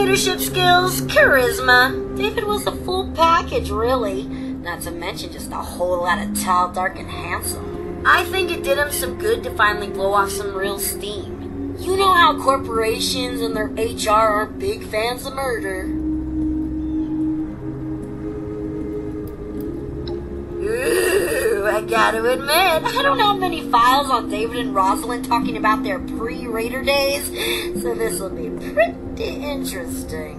Leadership skills, charisma. David was a full package, really. Not to mention just a whole lot of tall, dark, and handsome. I think it did him some good to finally blow off some real steam. You know how corporations and their HR are big fans of murder. Ooh, I gotta admit, I don't have many files on David and Rosalind talking about their pre-Raider days, so this will be pretty interesting.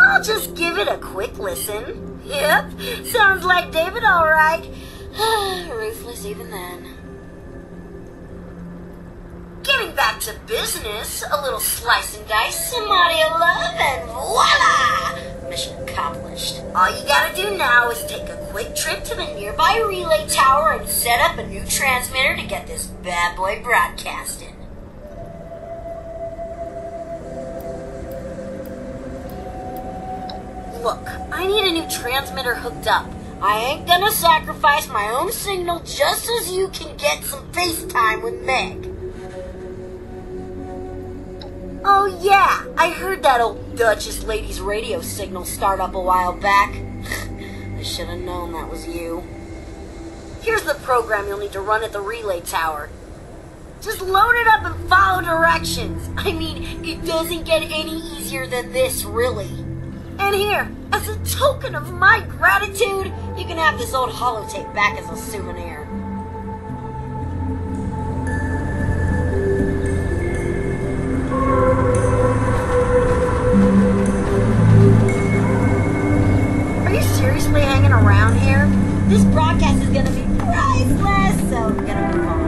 I'll just give it a quick listen. Yep, sounds like David alright. Ruthless even then. Getting back to business, a little slice and dice, some audio love, and voila! Mission accomplished. All you gotta do now is take a quick trip to the nearby relay tower and set up a new transmitter to get this bad boy broadcasting. Look, I need a new transmitter hooked up. I ain't gonna sacrifice my own signal just so you can get some FaceTime with Meg. Oh yeah, I heard that old Duchess lady's radio signal start up a while back. I should have known that was you. Here's the program you'll need to run at the relay tower. Just load it up and follow directions. I mean, it doesn't get any easier than this, really. And here, as a token of my gratitude, you can have this old holotape back as a souvenir. Are you seriously hanging around here? This broadcast is gonna be priceless, so I'm gonna move on.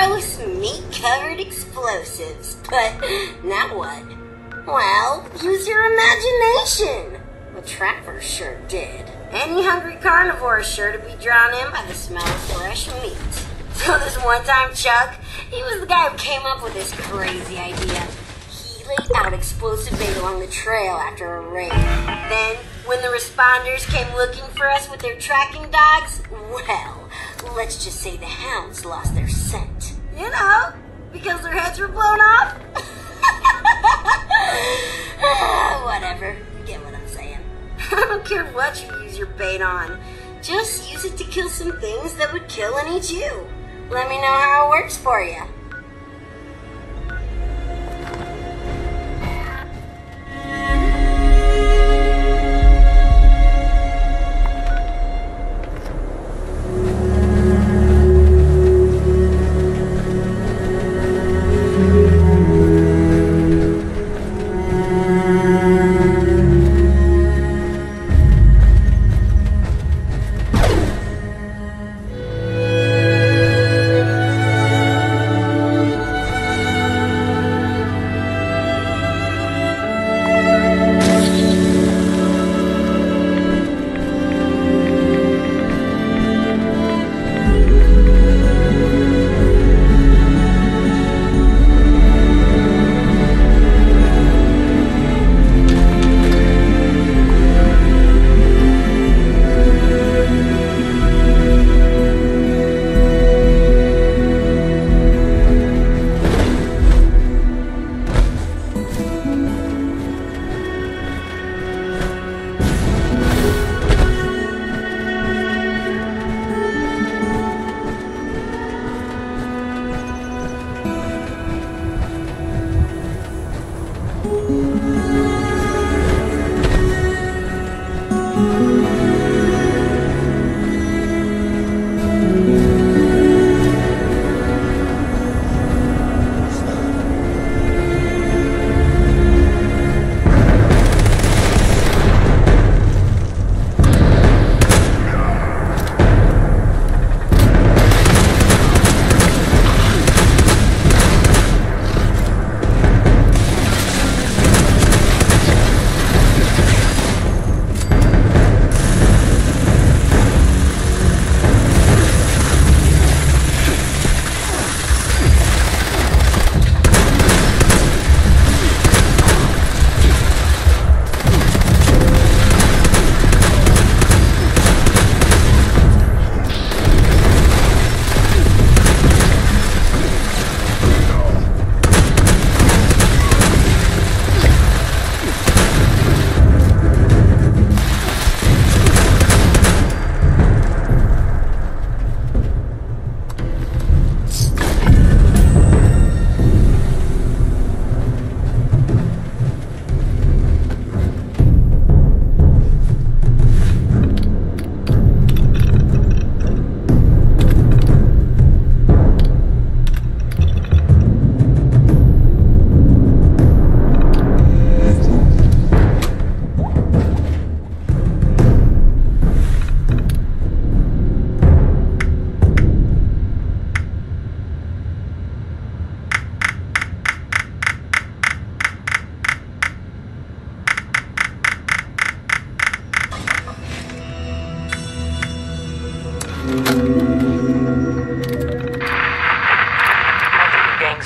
gross, meat-covered explosives. But now what? Well, use your imagination. Well, Travers sure did. Any hungry carnivore is sure to be drawn in by the smell of fresh meat. So this one time, Chuck, he was the guy who came up with this crazy idea. He laid out explosive bait along the trail after a raid. Then, when the responders came looking for us with their tracking dogs, well, let's just say the hounds lost their scent. You know, because their heads were blown off. Whatever, you get what I'm saying. I don't care what you use your bait on. Just use it to kill some things that would kill and eat you. Let me know how it works for you.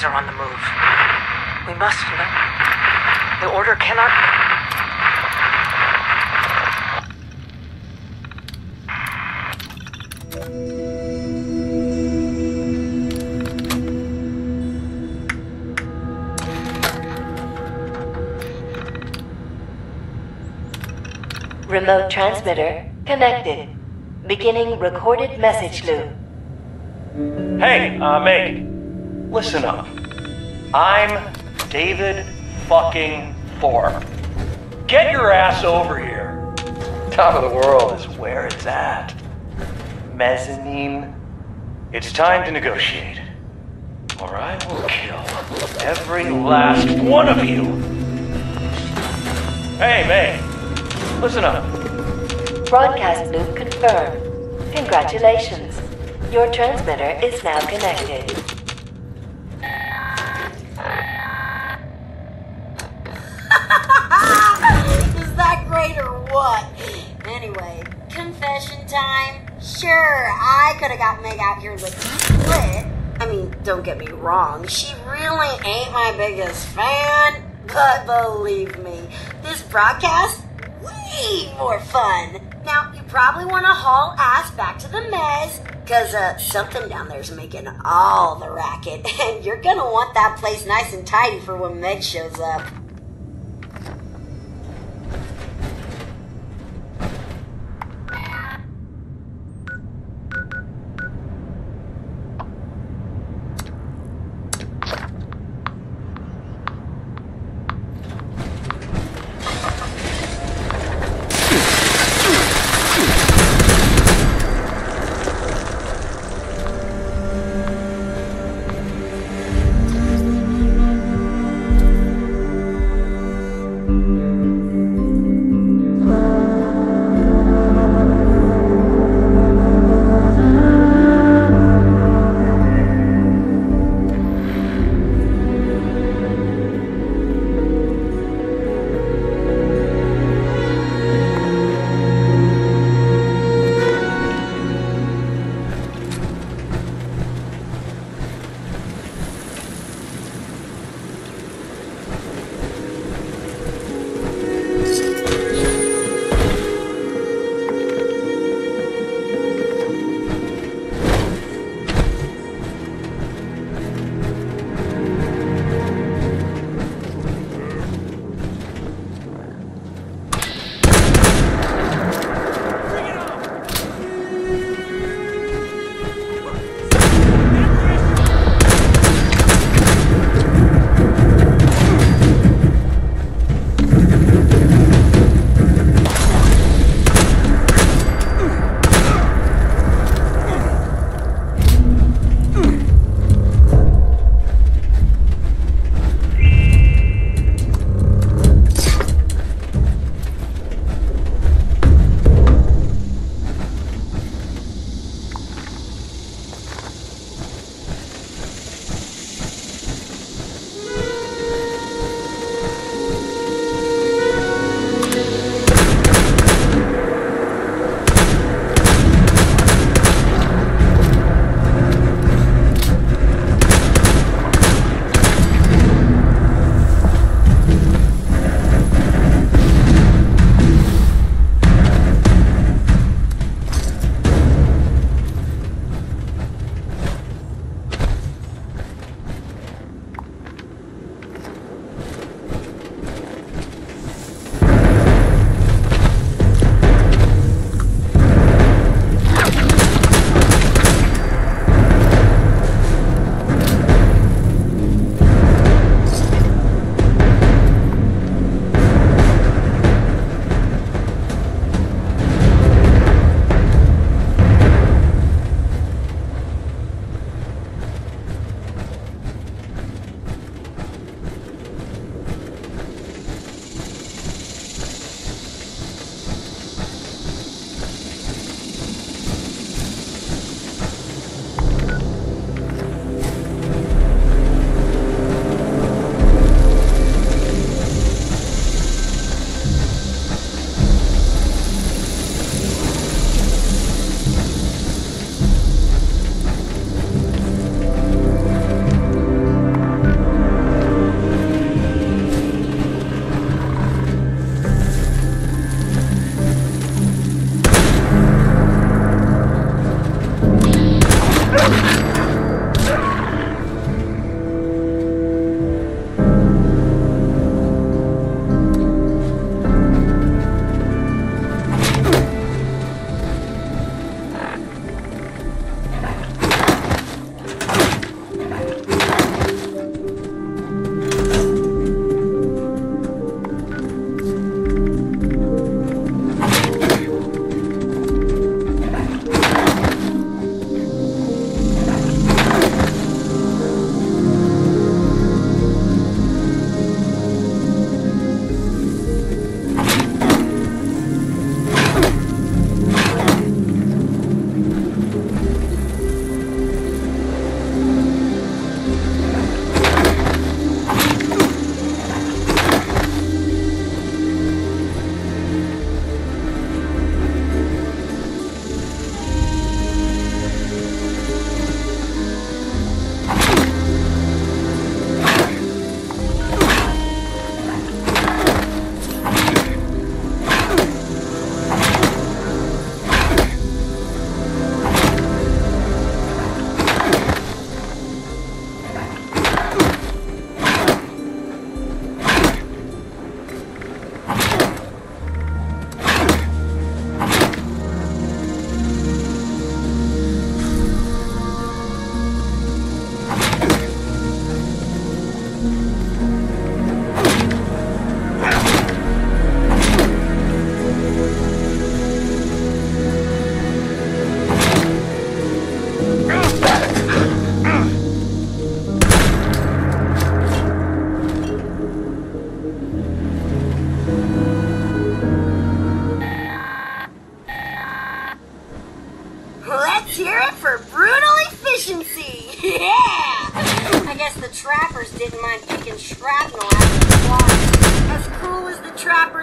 Are on the move. We must, the order cannot... Remote transmitter connected. Beginning recorded message loop. Hey, Meg. Listen up. I'm David fucking Thorpe. Get your ass over here. Top of the world is where it's at. Mezzanine. It's time to negotiate. Or I will kill every last one of you. Hey, Meg. Listen up. Broadcast loop confirmed. Congratulations. Your transmitter is now connected. Anyway, confession time. Sure, I could have got Meg out here looking split. I mean, don't get me wrong, she really ain't my biggest fan. But believe me, this broadcast, way more fun. Now, you probably want to haul ass back to the mez, because something down there's making all the racket, and you're going to want that place nice and tidy for when Meg shows up.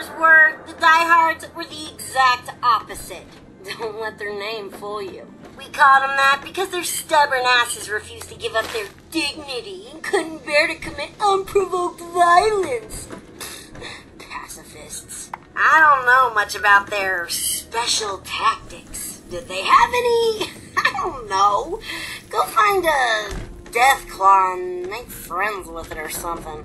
followers were, the diehards were the exact opposite. Don't let their name fool you. We called them that because their stubborn asses refused to give up their dignity and couldn't bear to commit unprovoked violence. Pacifists. I don't know much about their special tactics. Did they have any? I don't know. Go find a death claw and make friends with it or something.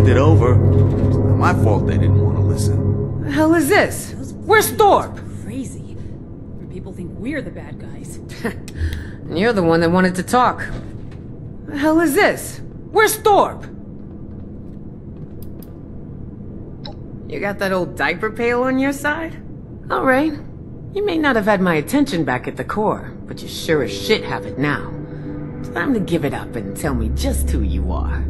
it over. It's not my fault they didn't want to listen. The hell is this? Where's Thorpe? Crazy. People think we're the bad guys. You're the one that wanted to talk. The hell is this? Where's Thorpe? You got that old diaper pail on your side? Alright. You may not have had my attention back at the core, but you sure as shit have it now. Time to give it up and tell me just who you are.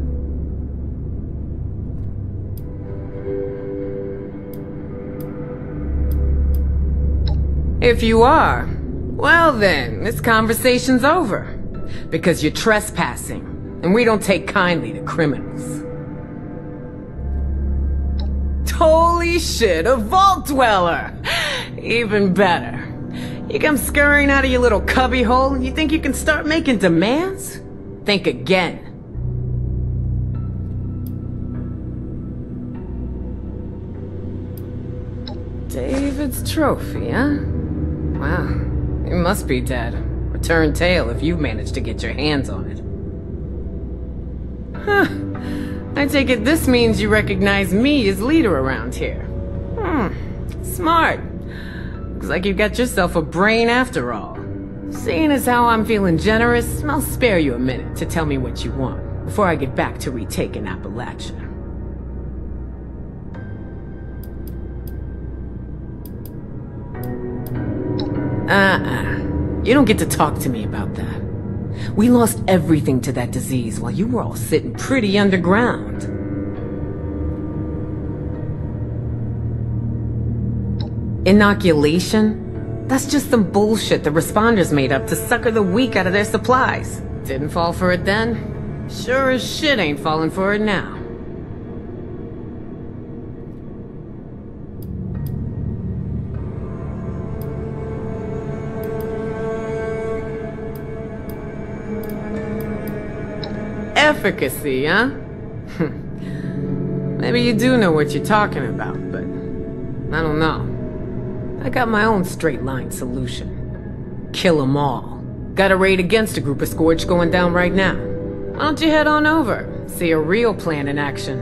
If you are, well then, this conversation's over. Because you're trespassing, and we don't take kindly to criminals. Holy shit, a vault dweller! Even better. You come scurrying out of your little cubby hole and you think you can start making demands? Think again. David's trophy, huh? Wow, it must be dead. Return tail if you've managed to get your hands on it. Huh. I take it this means you recognize me as leader around here. Smart. Looks like you got yourself a brain after all. Seeing as how I'm feeling generous, I'll spare you a minute to tell me what you want before I get back to retaking Appalachia. You don't get to talk to me about that. We lost everything to that disease while you were all sitting pretty underground. Inoculation? That's just some bullshit the responders made up to sucker the weak out of their supplies. Didn't fall for it then? Sure as shit ain't falling for it now. Efficacy, huh? Maybe you do know what you're talking about, but I don't know. I got my own straight-line solution. Kill 'em all. Got a raid against a group of Scorch going down right now. Why don't you head on over, see a real plan in action?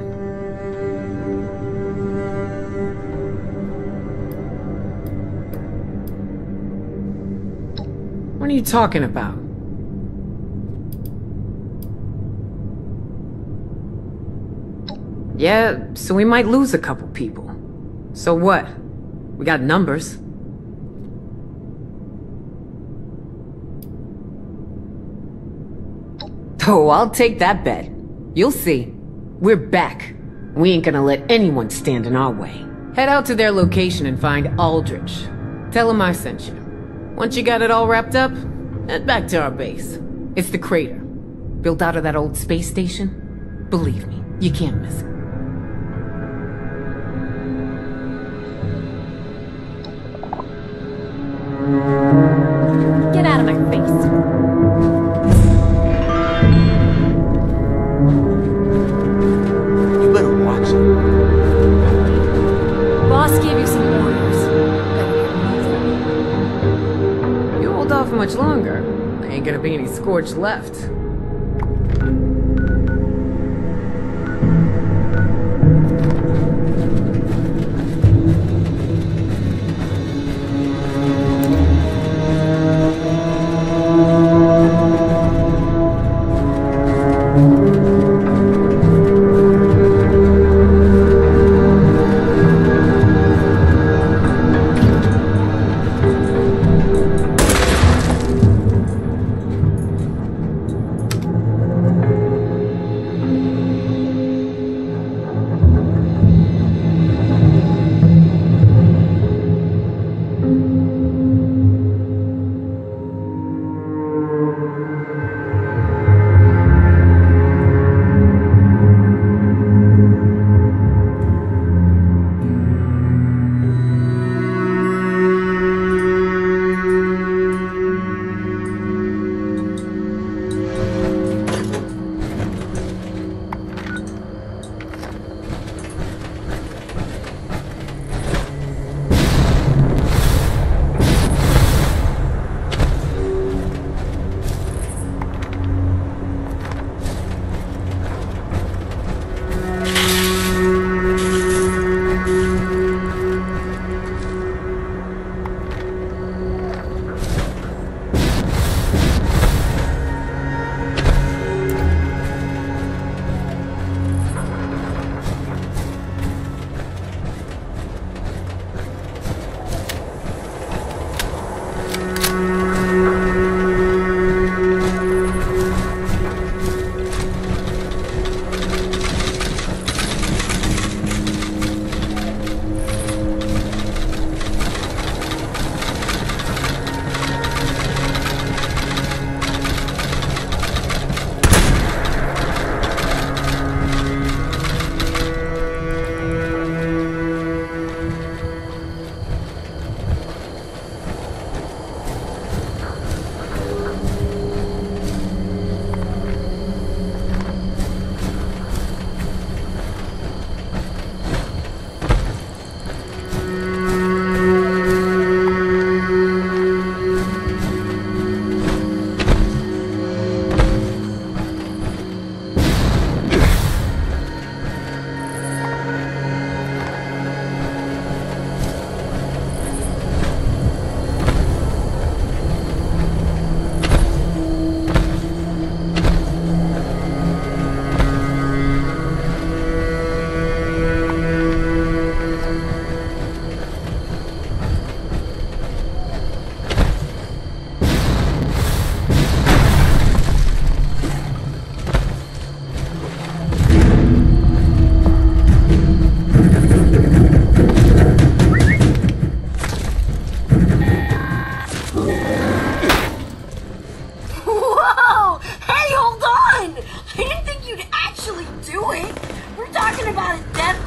What are you talking about? Yeah, so we might lose a couple people. So what? We got numbers. Oh, I'll take that bet. You'll see. We're back. We ain't gonna let anyone stand in our way. Head out to their location and find Aldrich. Tell him I sent you. Once you got it all wrapped up, head back to our base. It's the crater. Built out of that old space station. Believe me, you can't miss it. Get out of my face. You better watch it. Boss gave you some orders. You hold off much longer, there ain't gonna be any Scorch left.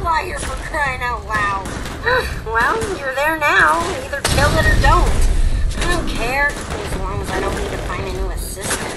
multiplier for crying out loud. Well, you're there now. Either kill it or don't. I don't care, as long as I don't need to find a new assistant.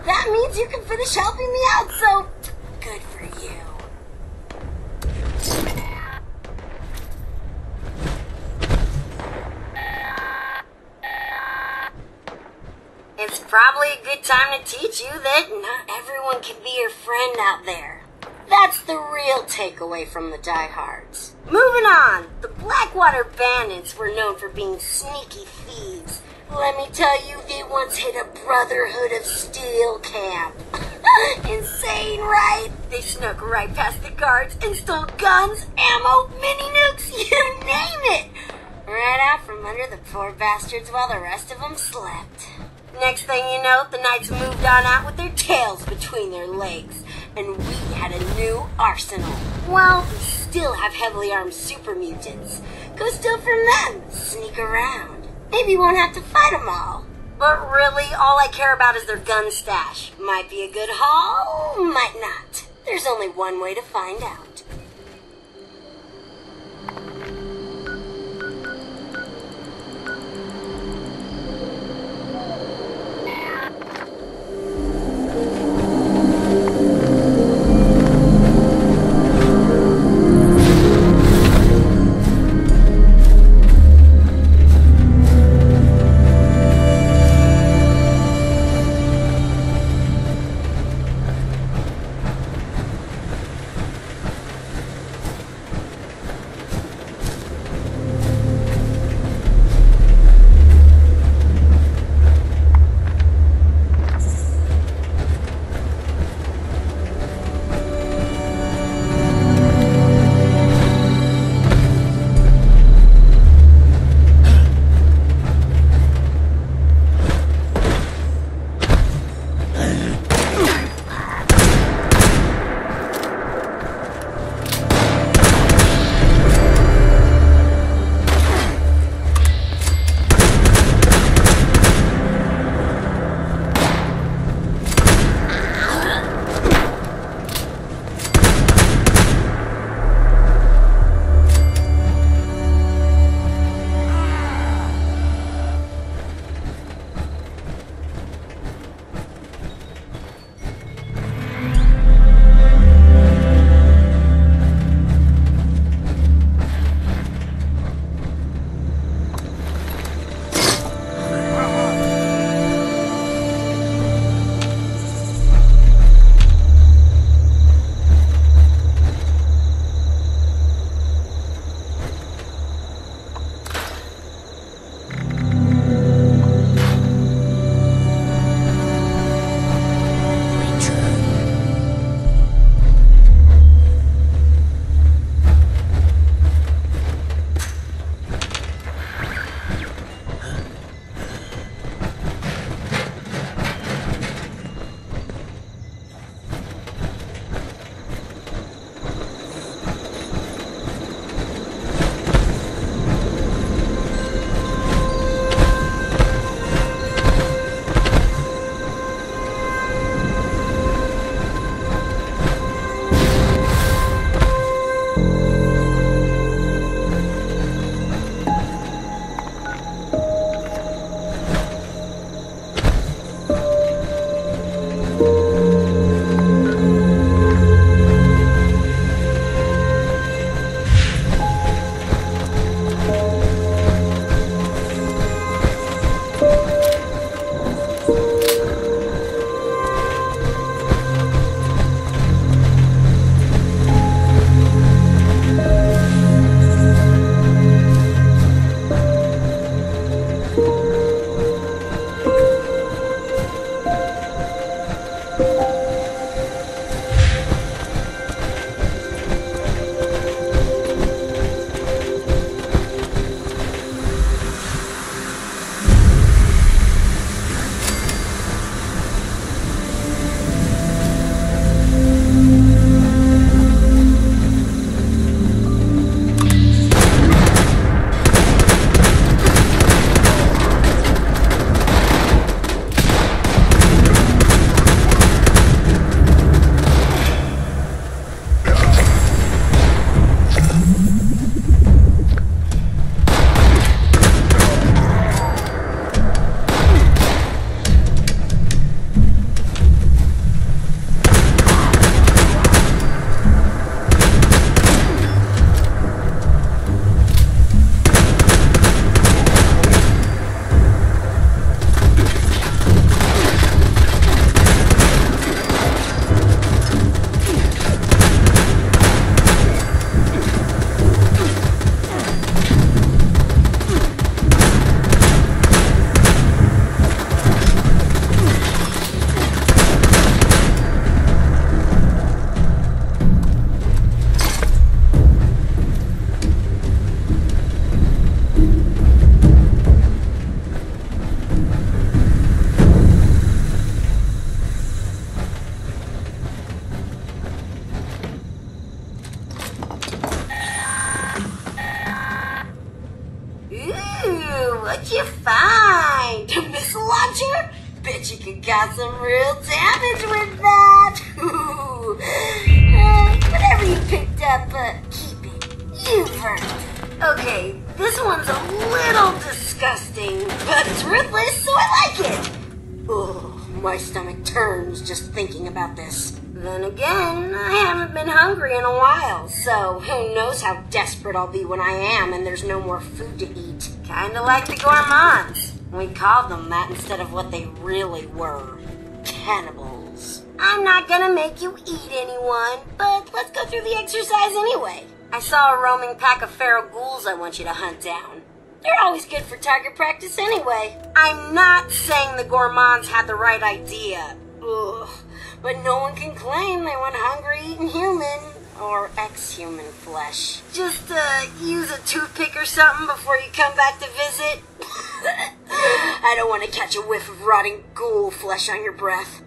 That means you can finish helping me out, so good for you. It's probably a good time to teach you that not everyone can be your friend out there. That's the real takeaway from the diehards. Moving on, the Blackwater Bandits were known for being sneaky thieves. Let me tell you, they once hit a Brotherhood of Steel camp. Insane, right? They snuck right past the guards and stole guns, ammo, mini nukes, you name it! Right out from under the poor bastards while the rest of them slept. Next thing you know, the knights moved on out with their tails between their legs, and we had a new arsenal. Well, we still have heavily armed super mutants. Go steal from them, sneak around. Maybe you won't have to fight them all. But really, all I care about is their gun stash. Might be a good haul, might not. There's only one way to find out. Ooh, what'd you find? A missile launcher? Bet you could cause some real damage with that. Ooh. Whatever you picked up, keep it. You've earned it. Okay, this one's a little disgusting, but it's ruthless, so I like it. Ugh, my stomach turns just thinking about this. Then again, I haven't been hungry in a while, so who knows how desperate I'll be when I am and there's no more food to eat. Kinda like the gourmands. We called them that instead of what they really were. Cannibals. I'm not gonna make you eat anyone, but let's go through the exercise anyway. I saw a roaming pack of feral ghouls I want you to hunt down. They're always good for target practice anyway. I'm not saying the gourmands had the right idea. Ugh. But no one can claim they went hungry eating human or ex-human flesh. Just use a toothpick or something before you come back to visit. I don't want to catch a whiff of rotting ghoul flesh on your breath.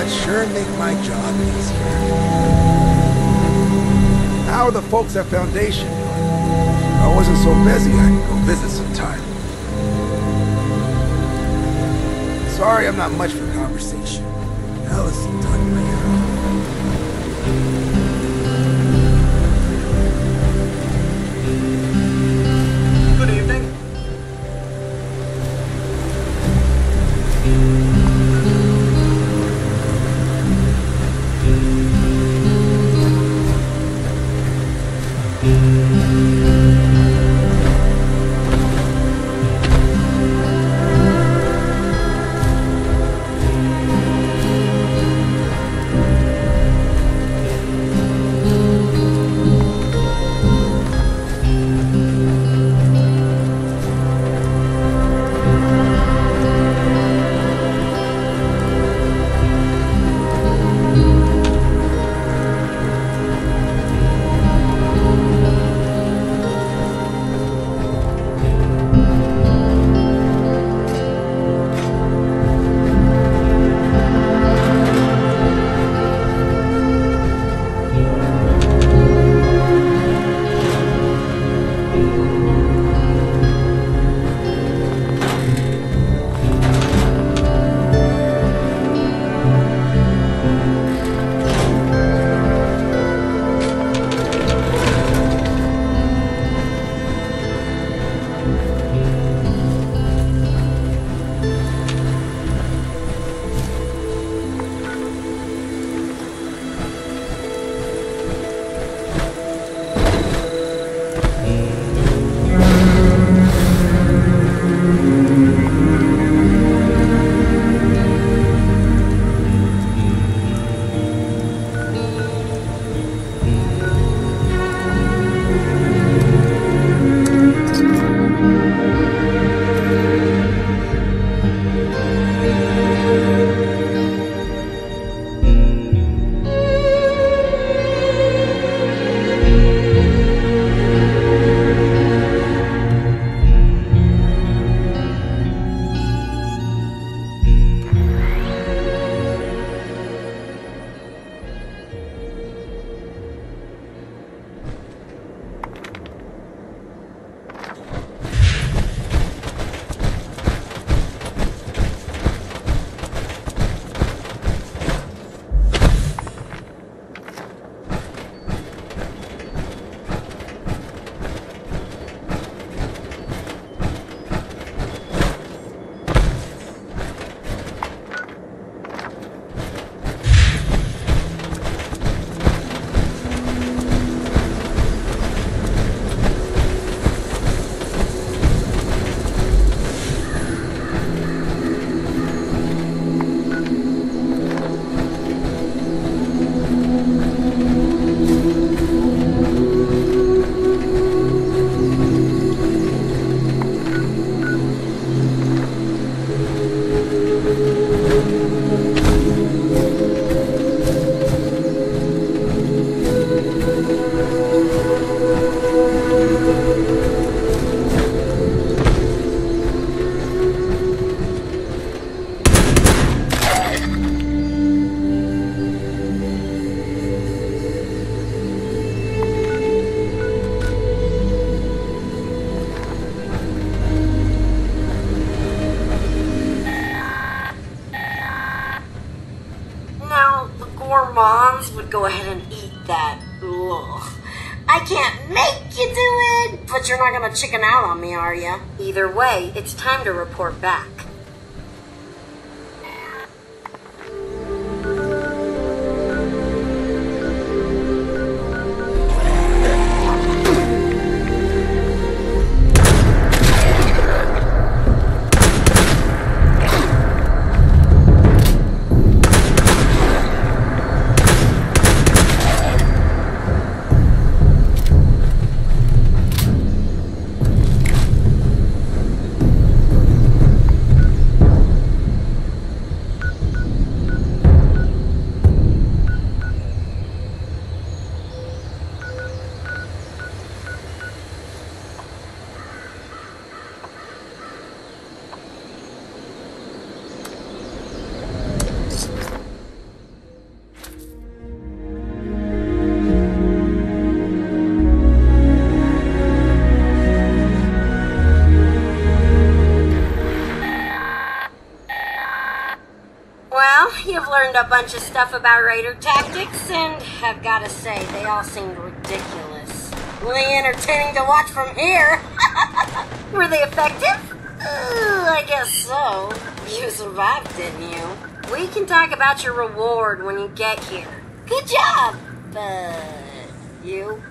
but sure make my job easier. How are the folks at Foundation doing? If I wasn't so busy, I could go visit sometime. Sorry, I'm not much for conversation. Hell, it's done my hair. Good evening. gourmands would go ahead and eat that. Ugh. I can't make you do it, but you're not gonna chicken out on me, are ya? Either way, it's time to report back. You've learned a bunch of stuff about raider tactics, and I've gotta say, they all seemed ridiculous. Really entertaining to watch from here. Were they effective? I guess so. You survived, didn't you? We can talk about your reward when you get here. Good job! You?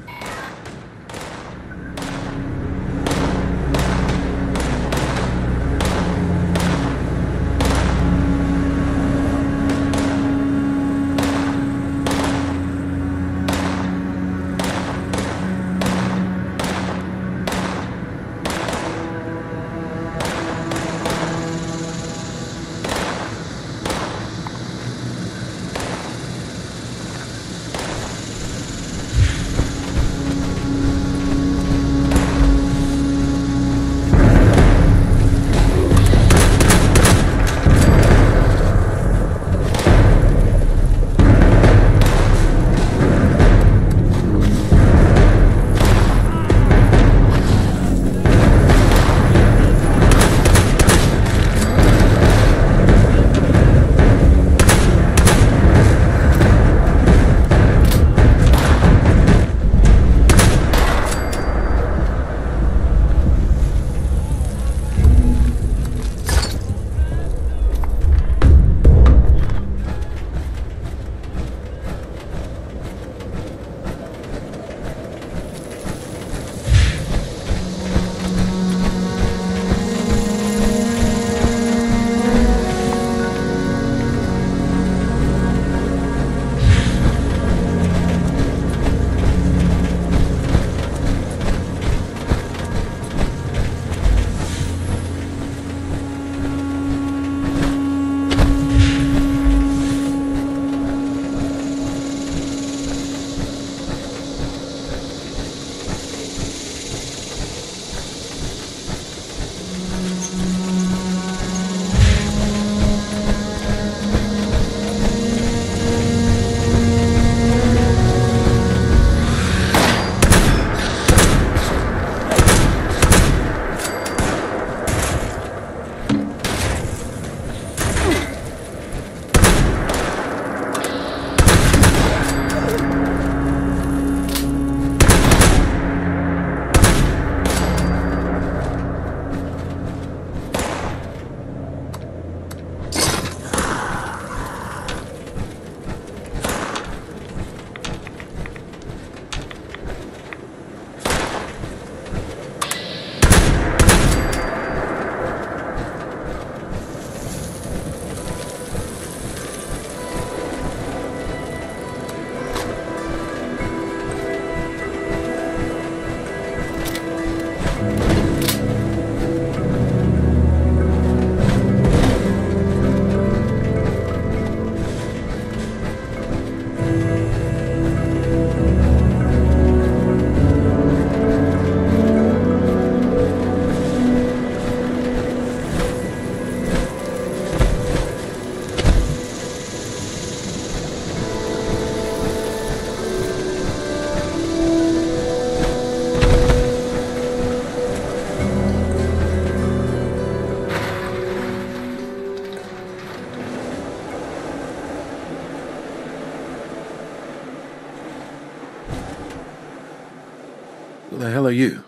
Who the hell are you?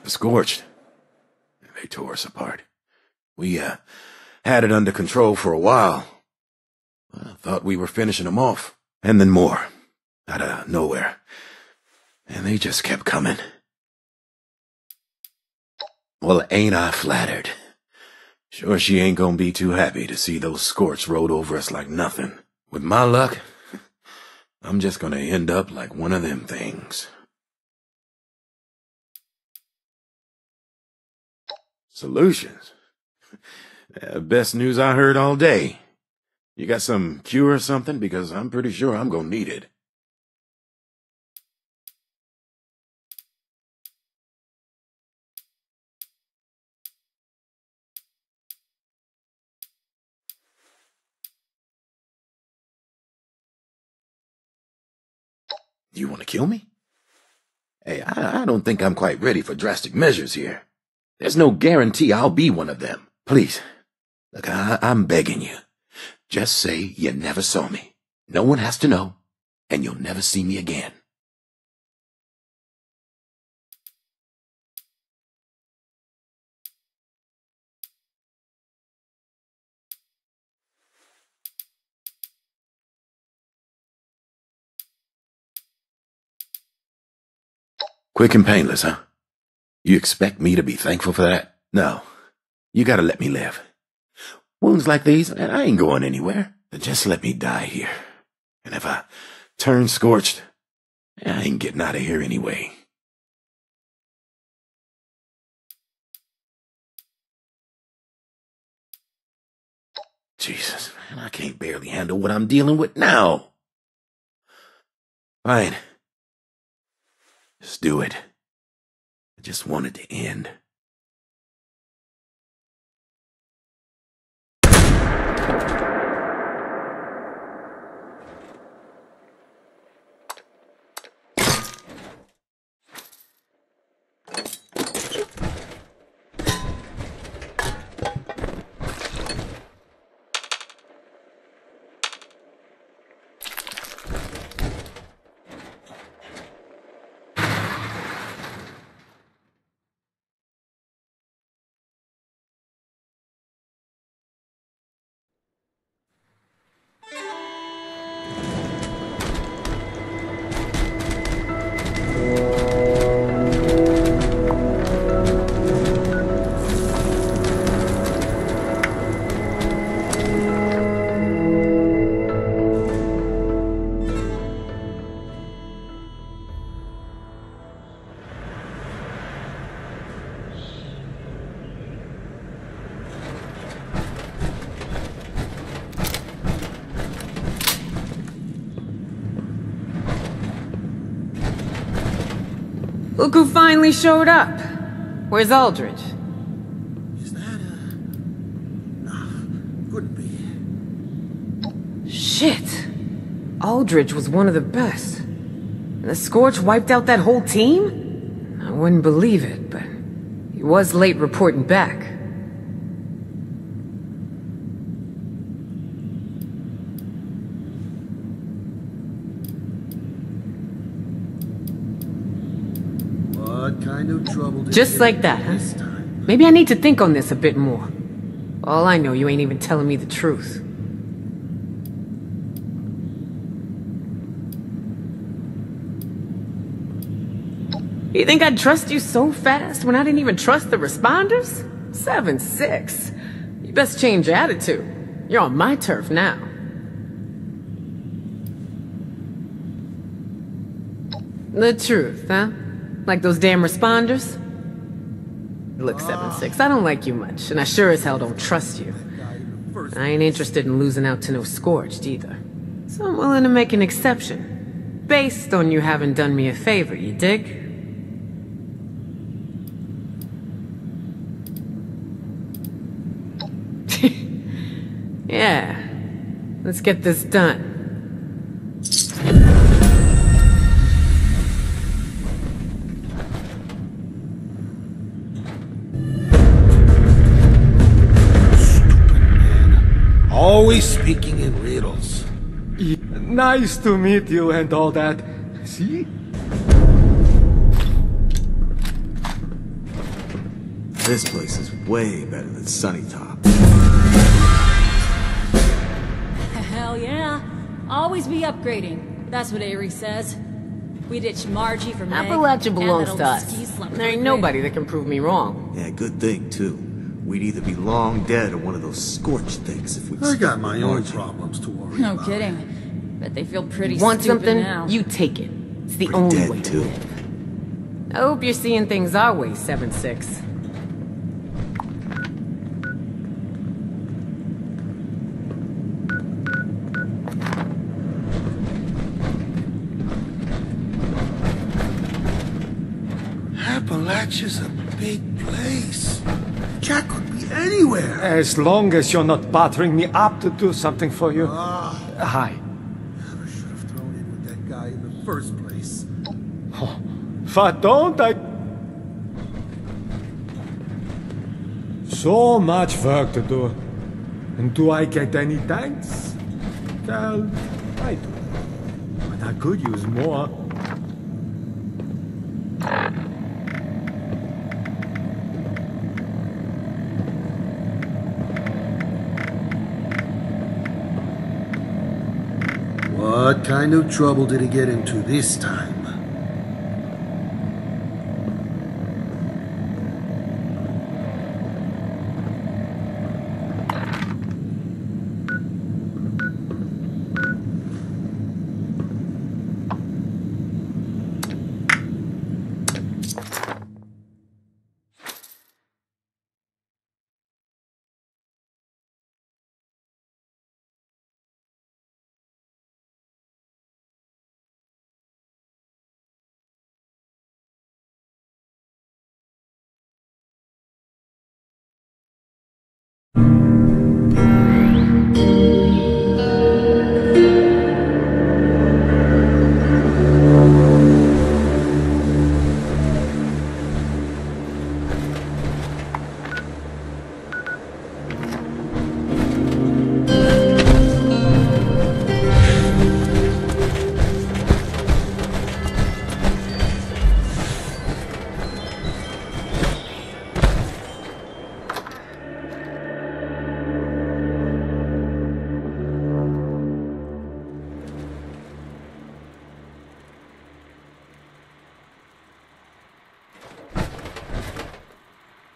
Scorched. They tore us apart. We, had it under control for a while. I thought we were finishing them off. And then more. Out of nowhere. And they just kept coming. Well, ain't I flattered. Sure she ain't gonna be too happy to see those Scorched rode over us like nothing. With my luck, I'm just gonna end up like one of them things. Solutions? Best news I heard all day. You got some cure or something? Because I'm pretty sure I'm gonna need it. You want to kill me? Hey, I don't think I'm quite ready for drastic measures here. There's no guarantee I'll be one of them. Please, Look, I'm begging you. Just say you never saw me. No one has to know, and you'll never see me again. Quick and painless, huh? You expect me to be thankful for that? No. You gotta let me live. Wounds like these, man, I ain't going anywhere. Just let me die here. And if I turn scorched, I ain't getting out of here anyway. Jesus, man, I can't barely handle what I'm dealing with now. Fine. Just do it. I just want it to end. Look who finally showed up. Where's Aldrich? Is that couldn't be. Shit. Aldrich was one of the best. And the Scorch wiped out that whole team? I wouldn't believe it, but he was late reporting back. What kind of trouble did Just you like get that, huh? this time? Maybe I need to think on this a bit more. All I know, you ain't even telling me the truth. You think I'd trust you so fast when I didn't even trust the responders? 7-6. You best change your attitude. You're on my turf now. The truth, huh? Like those damn responders? Look, 7-6, I don't like you much, and I sure as hell don't trust you. I ain't interested in losing out to no Scorched either. So I'm willing to make an exception. Based on you having done me a favor, you dig? Yeah. Let's get this done. Always speaking in riddles. Nice to meet you and all that. See? This place is way better than Sunny Top. Hell yeah. Always be upgrading. That's what Avery says. We ditched Margie for Meg. Appalachia belongs and to that us. old ski slump There ain't for nobody that can prove me wrong. Yeah, good thing, too. We'd either be long dead or one of those scorched things if we I got my own problems to worry No about. kidding. Bet they feel pretty Want stupid something? now. You take it. It's the Pretty only dead, way to too. live. I hope you're seeing things our way, 7-6. Appalachia's a big place. Jack could be anywhere. As long as you're not bothering me up to do something for you. Hi. I should have thrown in with that guy in the first place. Oh, but don't I... So much work to do. And do I get any thanks? Well, I do. But I could use more. What kind of trouble did he get into this time?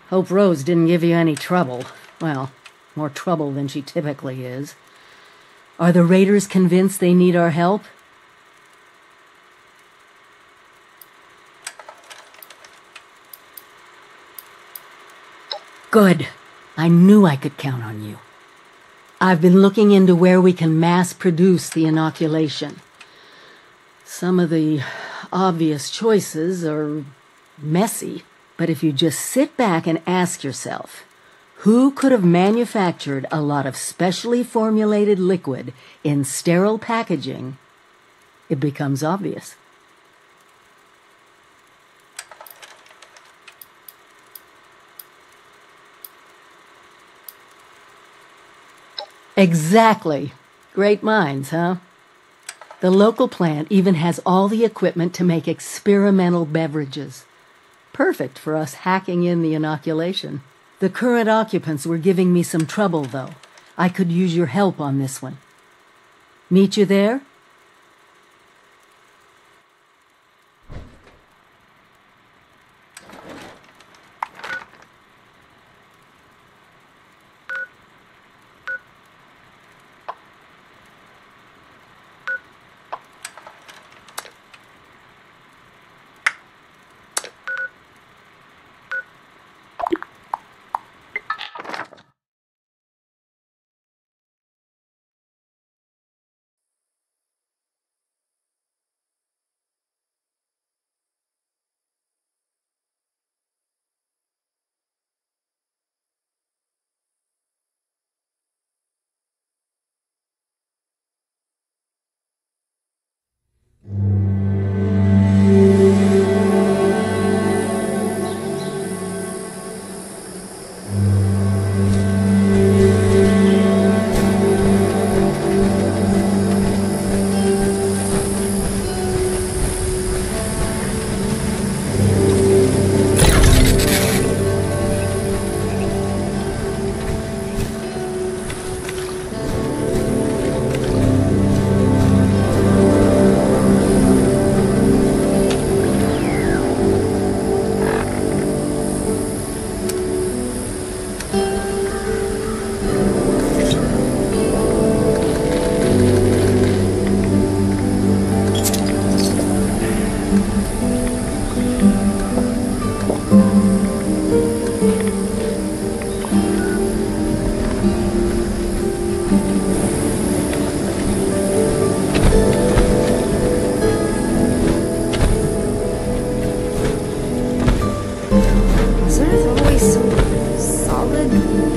Hope Rose didn't give you any trouble. Well, more trouble than she typically is. Are the raiders convinced they need our help? Good. I knew I could count on you. I've been looking into where we can mass produce the inoculation. Some of the obvious choices are messy, but if you just sit back and ask yourself, who could have manufactured a lot of specially formulated liquid in sterile packaging, it becomes obvious. Exactly. Great minds, huh? The local plant even has all the equipment to make experimental beverages. Perfect for us hacking in the inoculation. The current occupants were giving me some trouble, though. I could use your help on this one. Meet you there? Is Earth always so solid?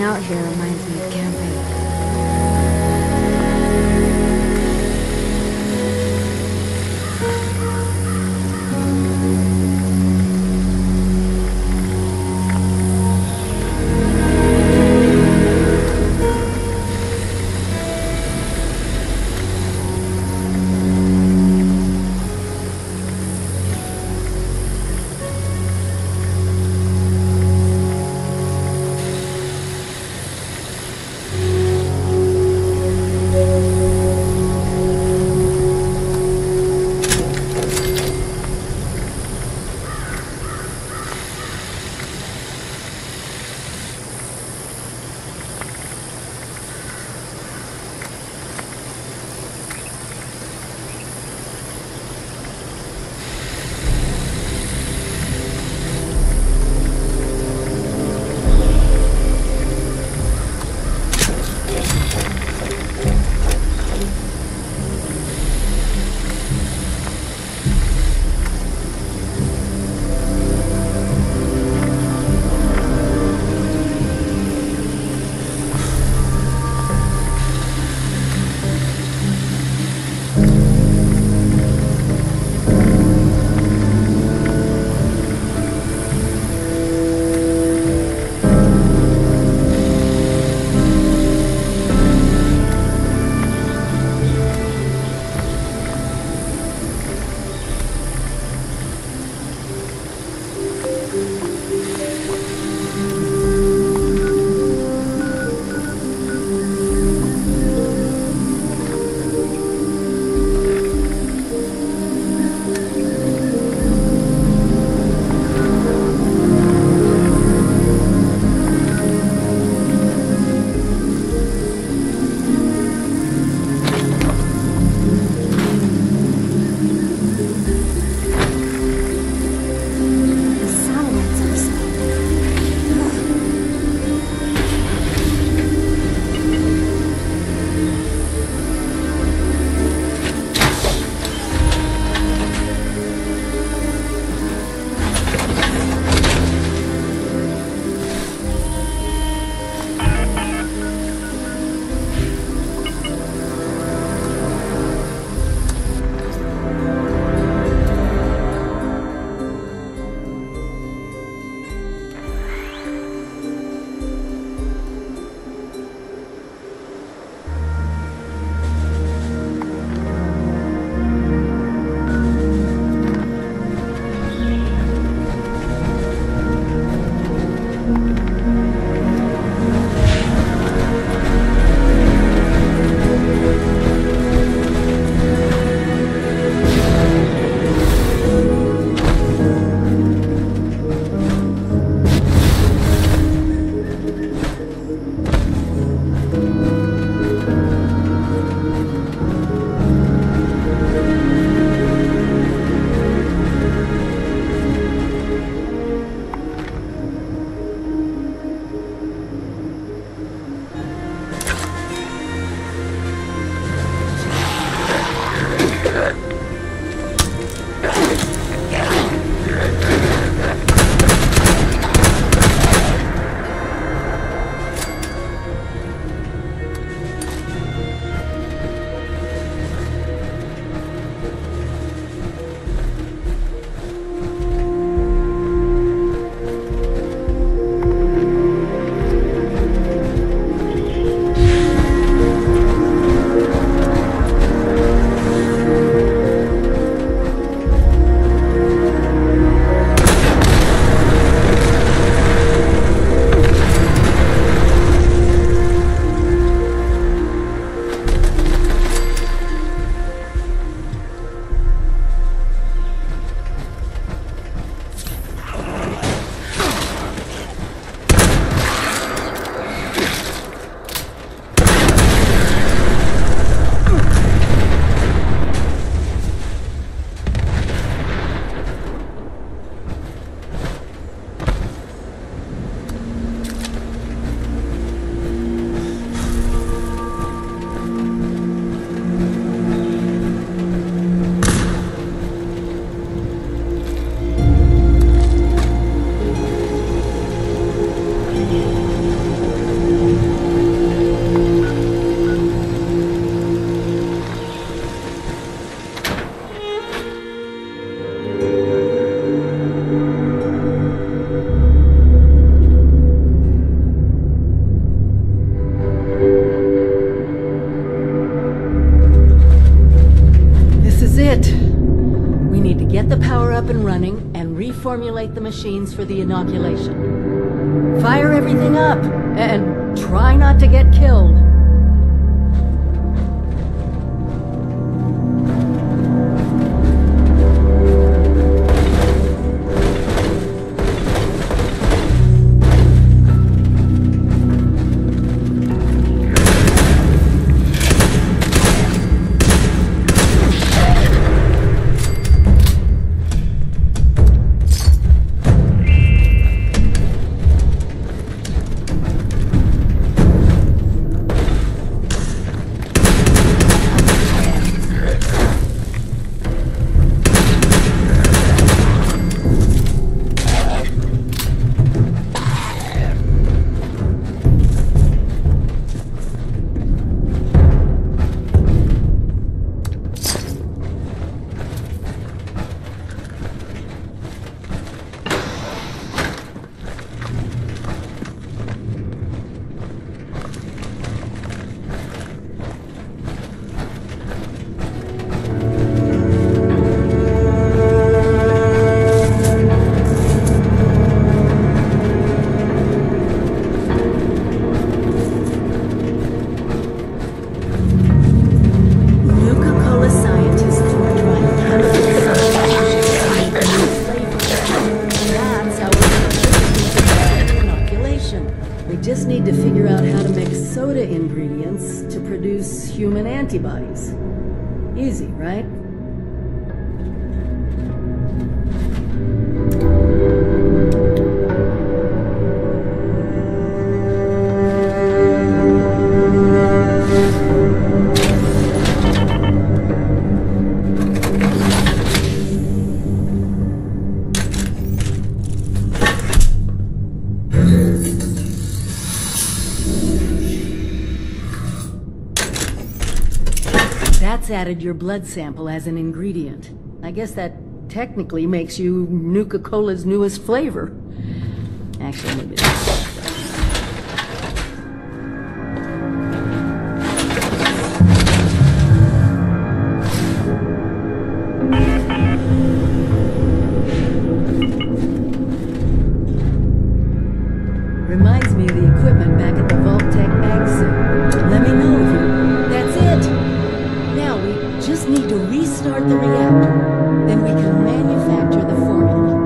out here reminds me of camping. the power up and running and reformulate the machines for the inoculation. Fire everything up and try not to get killed. Human antibodies. Easy, right? That's added your blood sample as an ingredient. I guess that technically makes you Nuka-Cola's newest flavor. Actually, maybe not. Reminds me of the equipment back at the Vault-Tec Ag Center. Let me know if you... That's it! Now we just need to restart the reactor. Then we can manufacture the formula.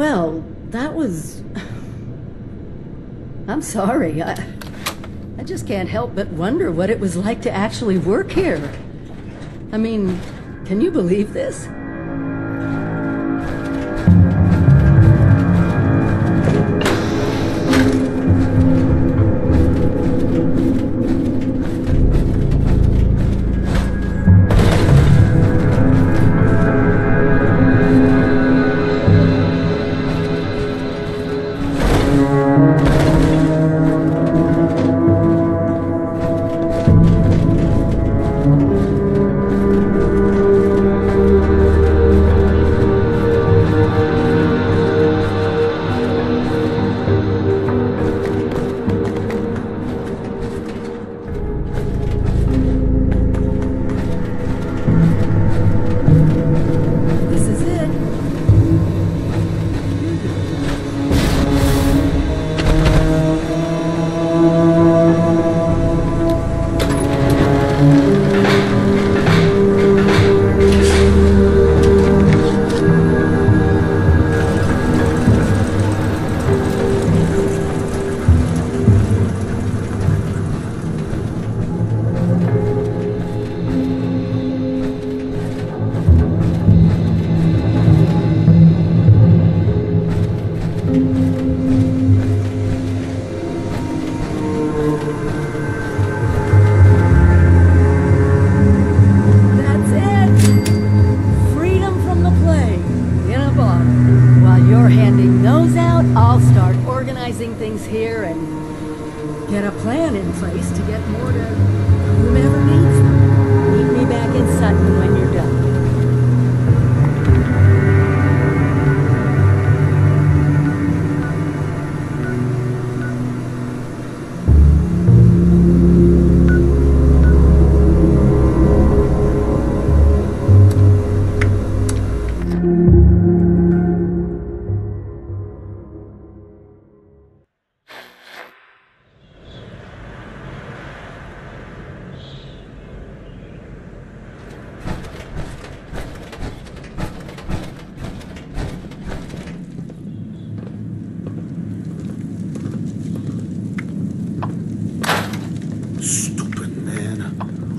Well, that was... I'm sorry. I just can't help but wonder what it was like to actually work here. I mean, can you believe this? Things here and get a plan in place to get more to whomever needs them. Meet me back in Sutton when you're done.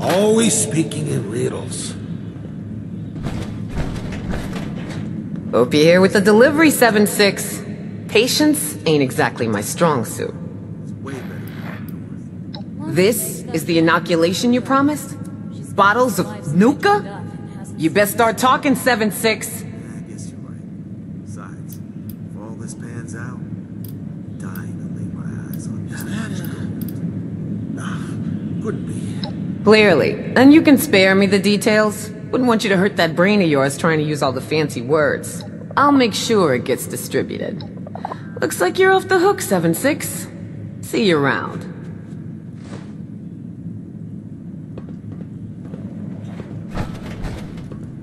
Always speaking in riddles. Hope you're here with the delivery, 7-6. Patience ain't exactly my strong suit. This is the inoculation you promised? Bottles of Nuka? You best start talking, 7-6. I guess you're right. Besides, if all this pans out, I'm dying to lay my eyes on this. Could be. Clearly. And you can spare me the details. Wouldn't want you to hurt that brain of yours trying to use all the fancy words. I'll make sure it gets distributed. Looks like you're off the hook, 7-6. See you around.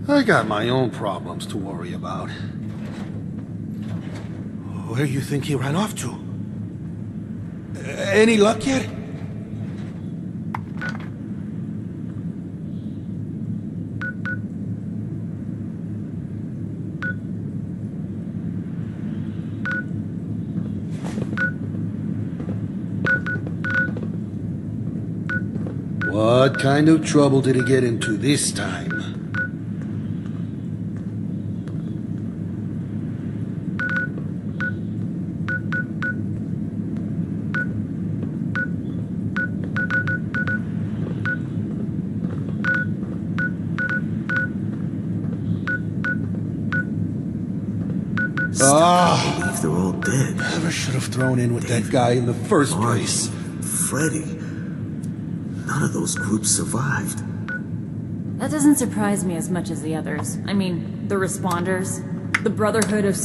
I got my own problems to worry about. Where do you think he ran off to? Any luck yet? What kind of trouble did he get into this time? I believe they're all dead. Never should have thrown in with that guy in the first place. Freddy. None of those groups survived. That doesn't surprise me as much as the others. I mean, the responders, the Brotherhood of...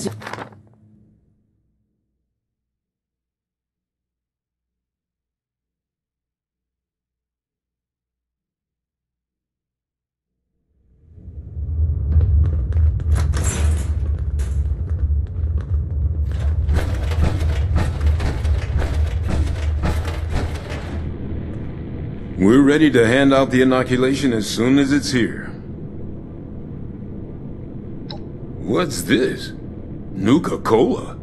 We're ready to hand out the inoculation as soon as it's here. What's this? Nuka-Cola?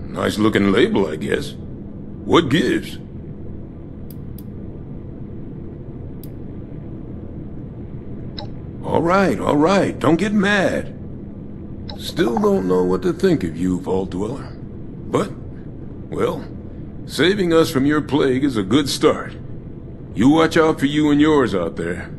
Nice looking label, I guess. What gives? All right, don't get mad. Still don't know what to think of you, Vault Dweller. But, well, saving us from your plague is a good start. You watch out for you and yours out there.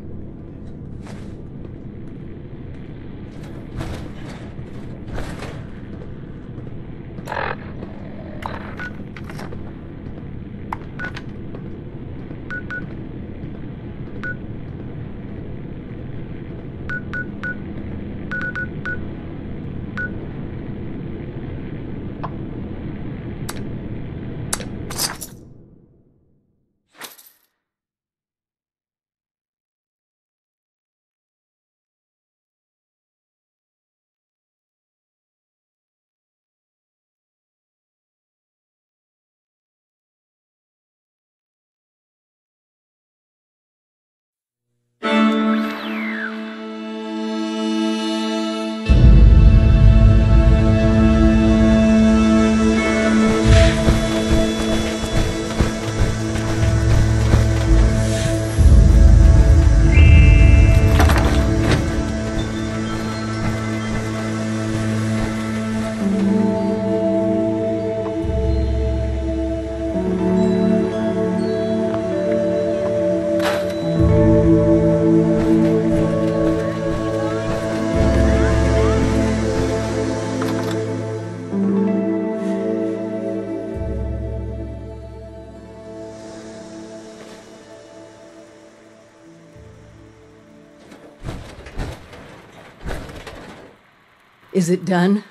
Is it done?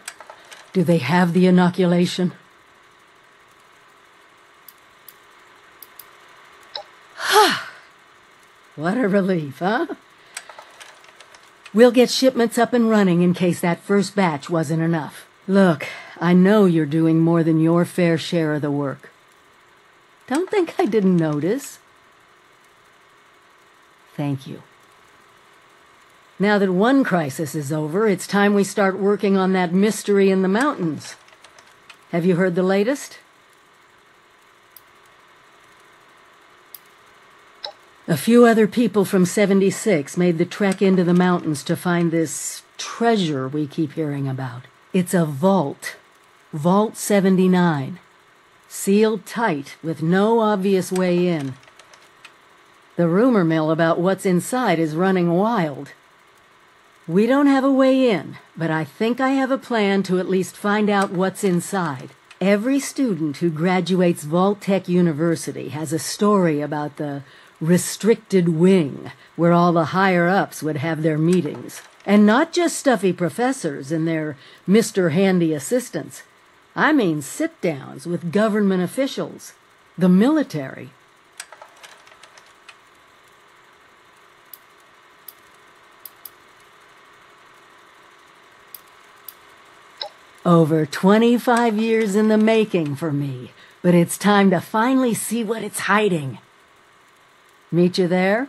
Do they have the inoculation? What a relief, huh? We'll get shipments up and running in case that first batch wasn't enough. Look, I know you're doing more than your fair share of the work. Don't think I didn't notice. Thank you. Now that one crisis is over, it's time we start working on that mystery in the mountains. Have you heard the latest? A few other people from 76 made the trek into the mountains to find this treasure we keep hearing about. It's a vault. Vault 79. Sealed tight, with no obvious way in. The rumor mill about what's inside is running wild. We don't have a way in, but I think I have a plan to at least find out what's inside. Every student who graduates Vault-Tec University has a story about the restricted wing, where all the higher-ups would have their meetings. And not just stuffy professors and their Mr. Handy assistants. I mean sit-downs with government officials, the military. Over 25 years in the making for me, but it's time to finally see what it's hiding. Meet you there?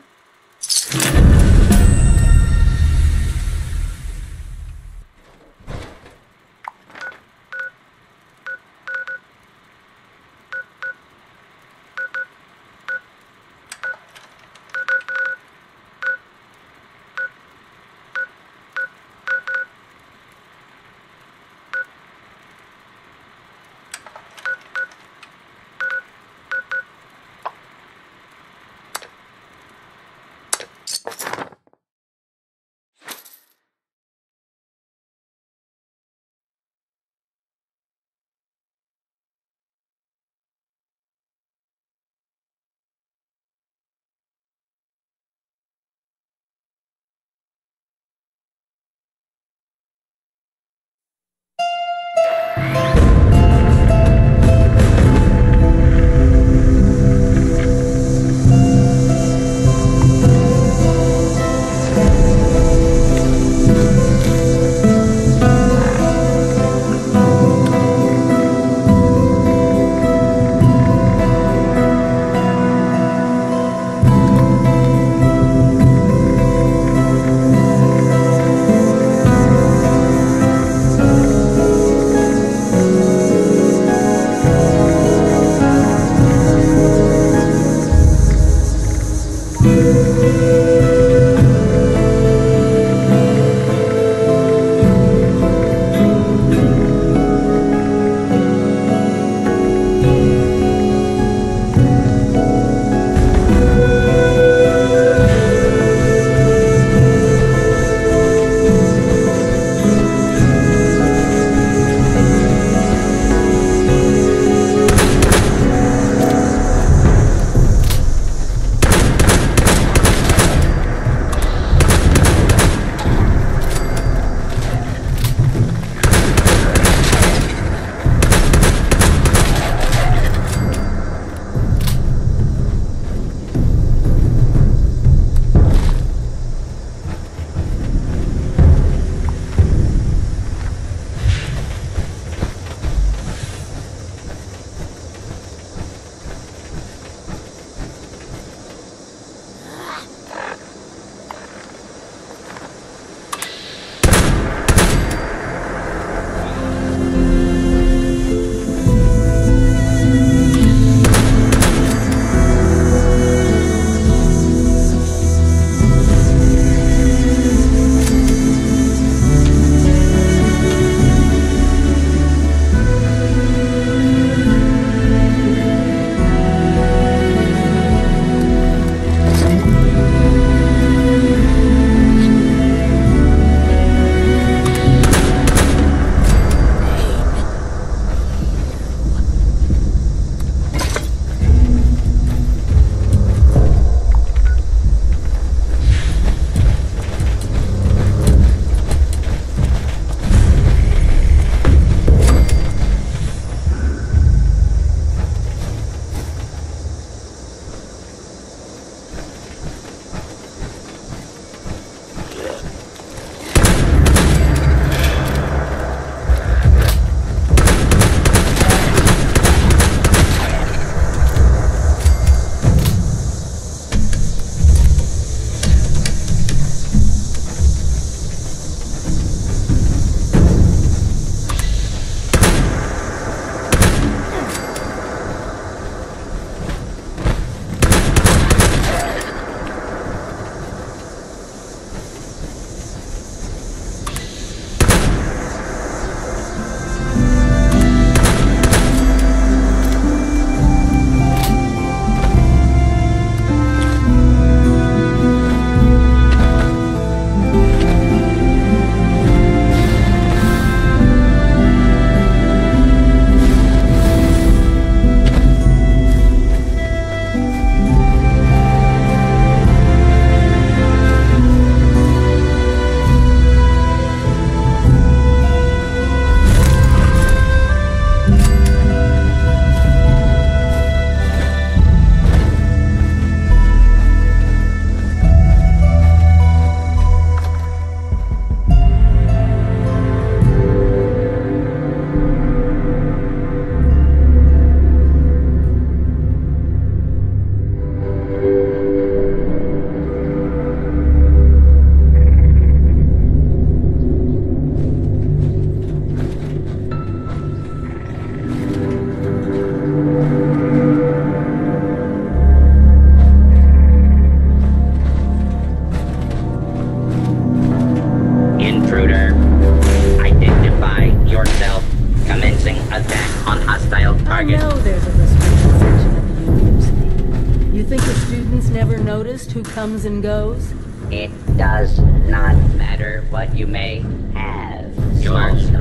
who comes and goes? It does not matter what you may have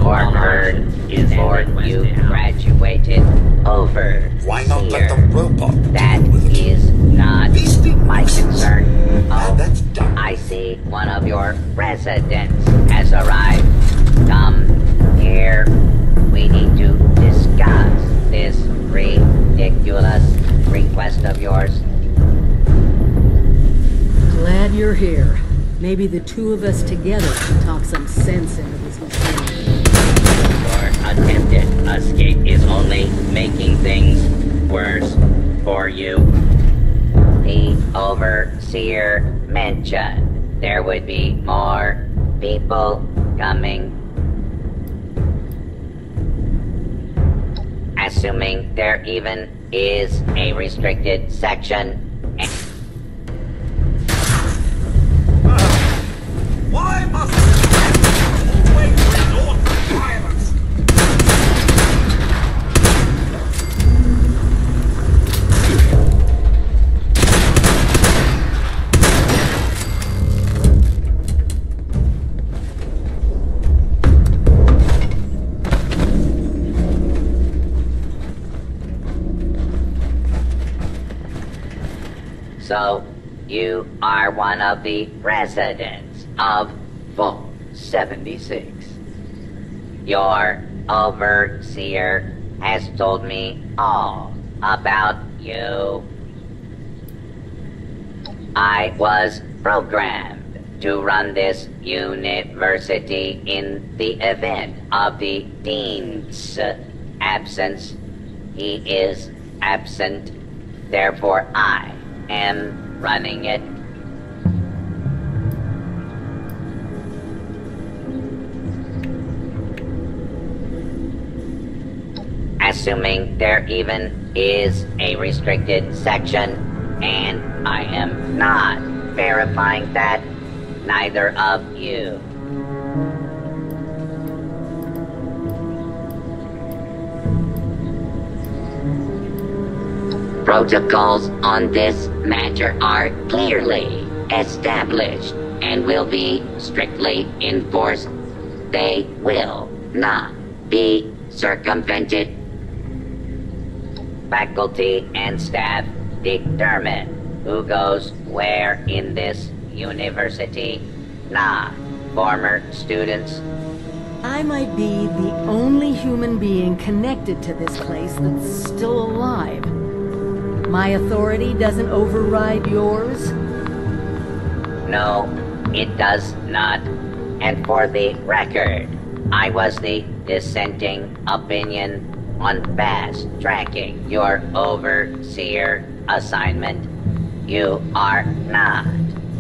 or heard before you graduated over. Why not here. let the robot That is not my concern. Oh, I see one of your residents has arrived. Come here. We need to discuss this ridiculous request of yours. Glad you're here. Maybe the two of us together can talk some sense into this machine. Your attempted escape is only making things worse for you. The overseer mentioned there would be more people coming. Assuming there even is a restricted section. Why must always resort to violence? So, you are one of the residents of Vault 76. Your overseer has told me all about you. I was programmed to run this university in the event of the Dean's absence. He is absent, therefore I am running it. Assuming there even is a restricted section, and I am not verifying that, neither of you. Protocols on this matter are clearly established and will be strictly enforced. They will not be circumvented. Faculty and staff determine who goes where in this university, not former students. I might be the only human being connected to this place that's still alive. My authority doesn't override yours? No, it does not. And for the record, I was the dissenting opinion on fast-tracking your overseer assignment. You are not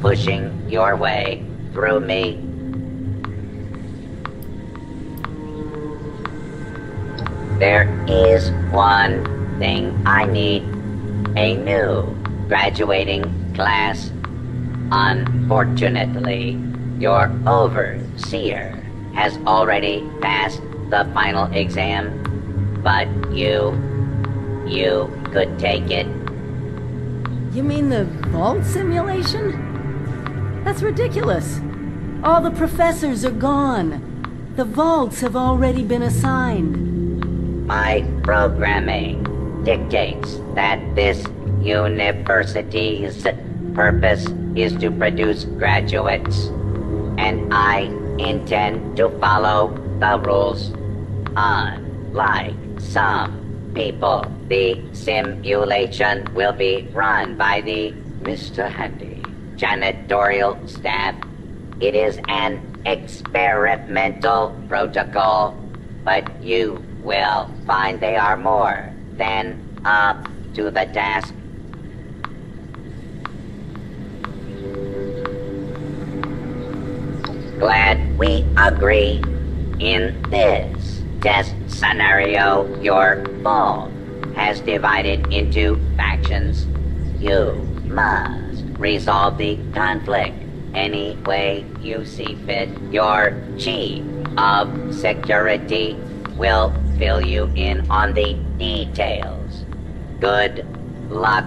pushing your way through me. There is one thing I need. A new graduating class. Unfortunately, your overseer has already passed the final exam, but you could take it. You mean the vault simulation? That's ridiculous. All the professors are gone. The vaults have already been assigned. My programming dictates that this university's purpose is to produce graduates, and I intend to follow the rules. Unlike some people, the simulation will be run by the Mr. Handy janitorial staff. It is an experimental protocol, but you will find they are more than up to the task. Glad we agree. In this test scenario, your vault has divided into factions. You must resolve the conflict any way you see fit. Your chief of security will fill you in on the details. Good luck.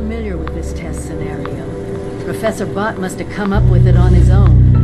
familiar with this test scenario. Professor Bott must have come up with it on his own.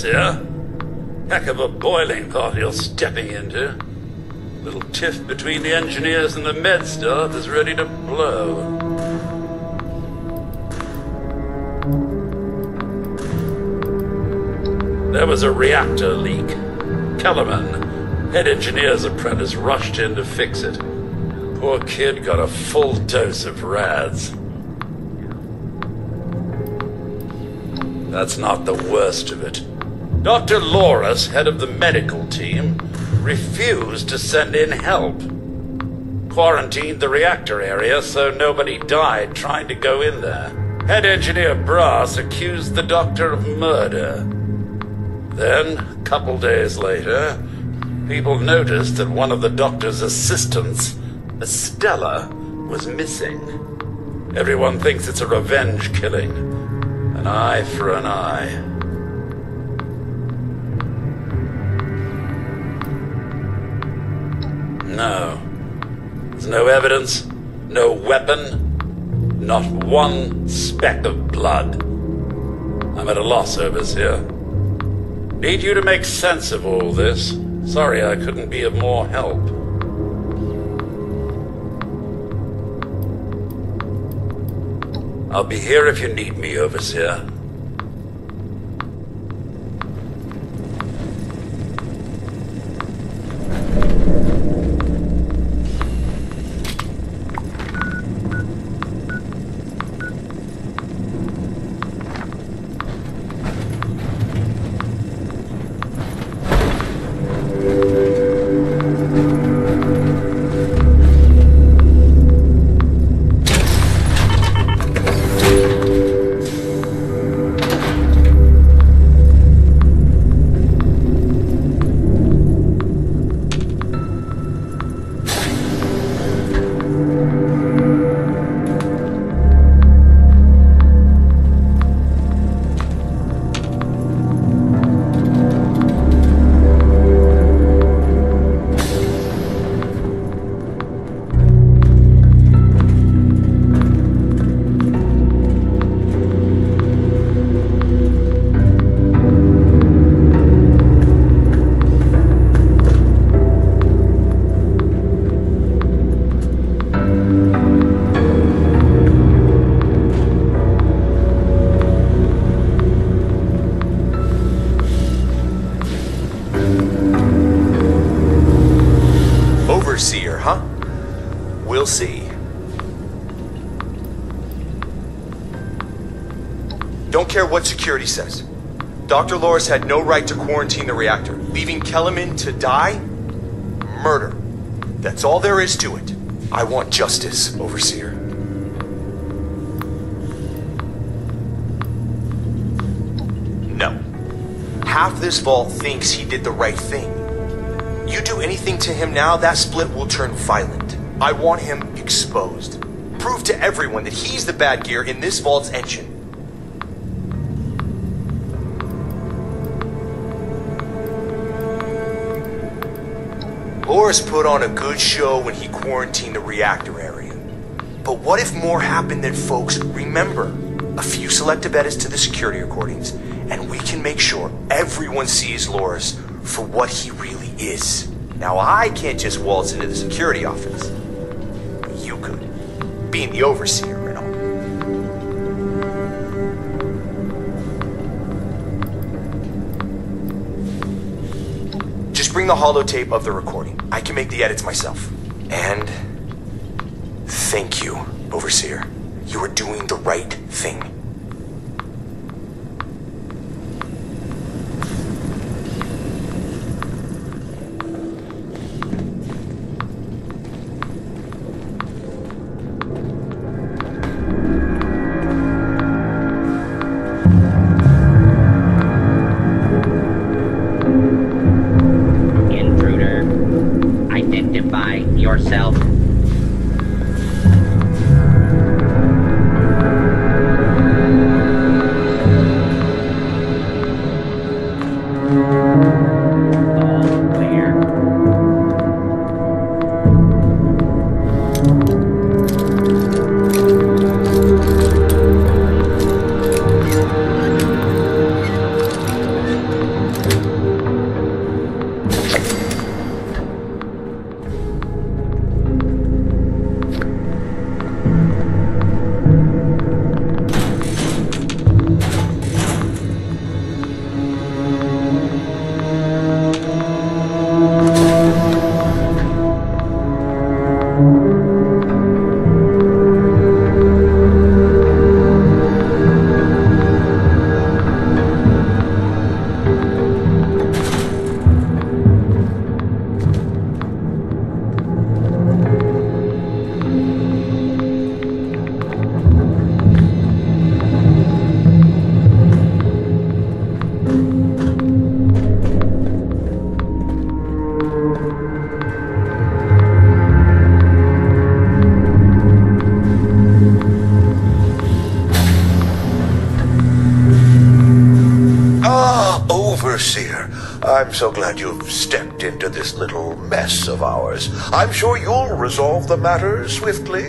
Here. Heck of a boiling pot you're stepping into. Little tiff between the engineers and the med staff is ready to blow. There was a reactor leak. Kellerman, head engineer's apprentice, rushed in to fix it. Poor kid got a full dose of rads. That's not the worst of it. Dr. Loris, head of the medical team, refused to send in help. Quarantined the reactor area so nobody died trying to go in there. Head engineer Brass accused the doctor of murder. Then, a couple days later, people noticed that one of the doctor's assistants, Estella, was missing. Everyone thinks it's a revenge killing. An eye for an eye. No. There's no evidence, no weapon, not one speck of blood. I'm at a loss, Overseer. Need you to make sense of all this. Sorry I couldn't be of more help. I'll be here if you need me, Overseer. We'll see. Don't care what security says. Dr. Loris had no right to quarantine the reactor. Leaving Kellerman to die? Murder. That's all there is to it. I want justice, Overseer. No. Half this vault thinks he did the right thing. You do anything to him now, that split will turn violent. I want him exposed. Prove to everyone that he's the bad gear in this vault's engine. Loris put on a good show when he quarantined the reactor area. But what if more happened than folks remember? A few selective edits to the security recordings, and we can make sure everyone sees Loris for what he really is. Now I can't just waltz into the security office. You could, being the overseer and all. Just bring the holotape of the recording. I can make the edits myself. And thank you, Overseer. You are doing the right thing. Yourself. Overseer, I'm so glad you've stepped into this little mess of ours. I'm sure you'll resolve the matter swiftly.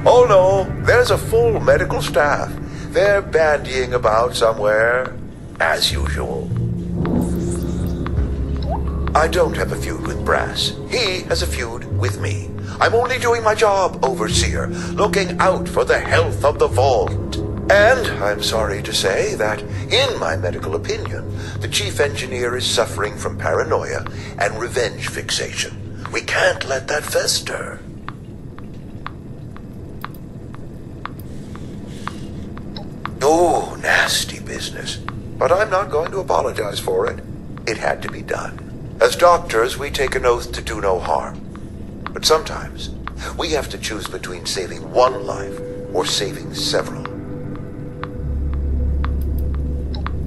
Oh no, there's a full medical staff. They're bandying about somewhere, as usual. I don't have a feud with Brass. He has a feud with me. I'm only doing my job, Overseer, looking out for the health of the vault. And I'm sorry to say that, in my medical opinion, the chief engineer is suffering from paranoia and revenge fixation. We can't let that fester. Oh, nasty business. But I'm not going to apologize for it. It had to be done. As doctors, we take an oath to do no harm. But sometimes, we have to choose between saving one life or saving several.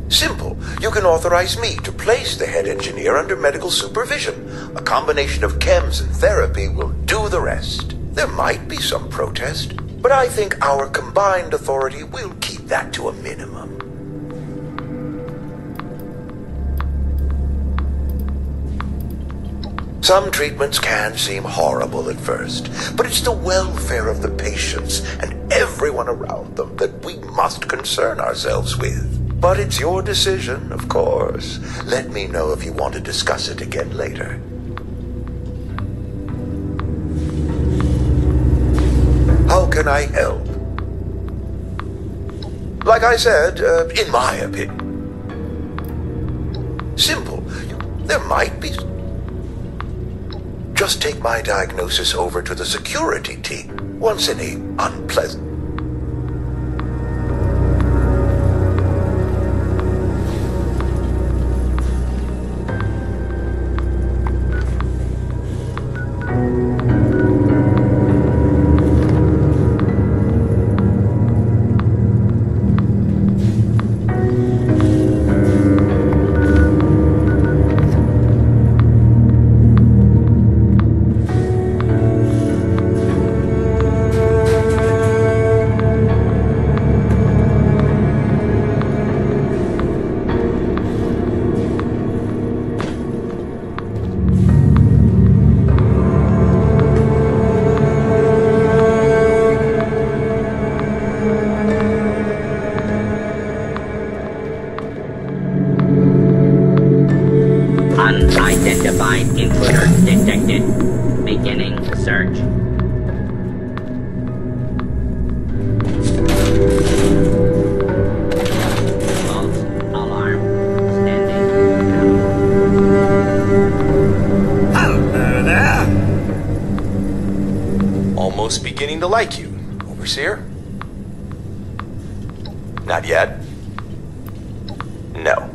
Simple. You can authorize me to place the head engineer under medical supervision. A combination of chems and therapy will do the rest. There might be some protest, but I think our combined authority will keep that to a minimum. Some treatments can seem horrible at first, but it's the welfare of the patients and everyone around them that we must concern ourselves with. But it's your decision, of course. Let me know if you want to discuss it again later. How can I help? Like I said, in my opinion. Simple. There might be... just take my diagnosis over to the security team once any unpleasant. Unidentified intruder detected. Beginning search. False alarm. Standing. Hello there. Almost beginning to like you, Overseer. Not yet. No.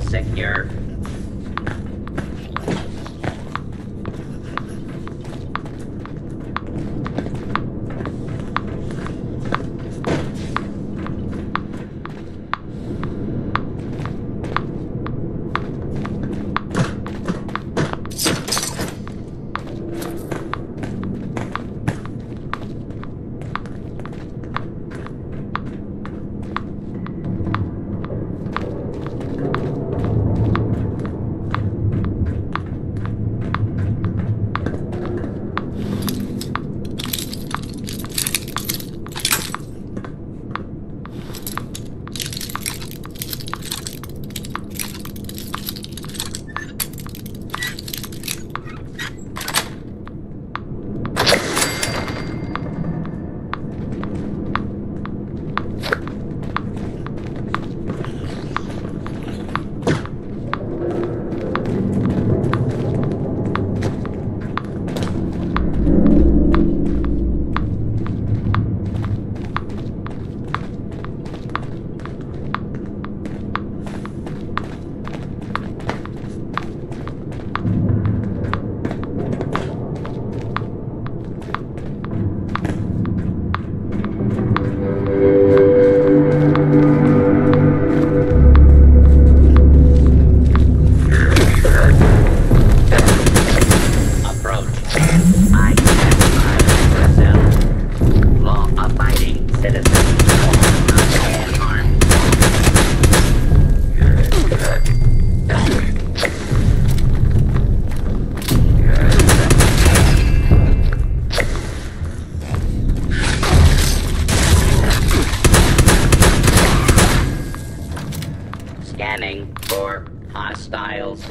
secure. Scanning for hostiles.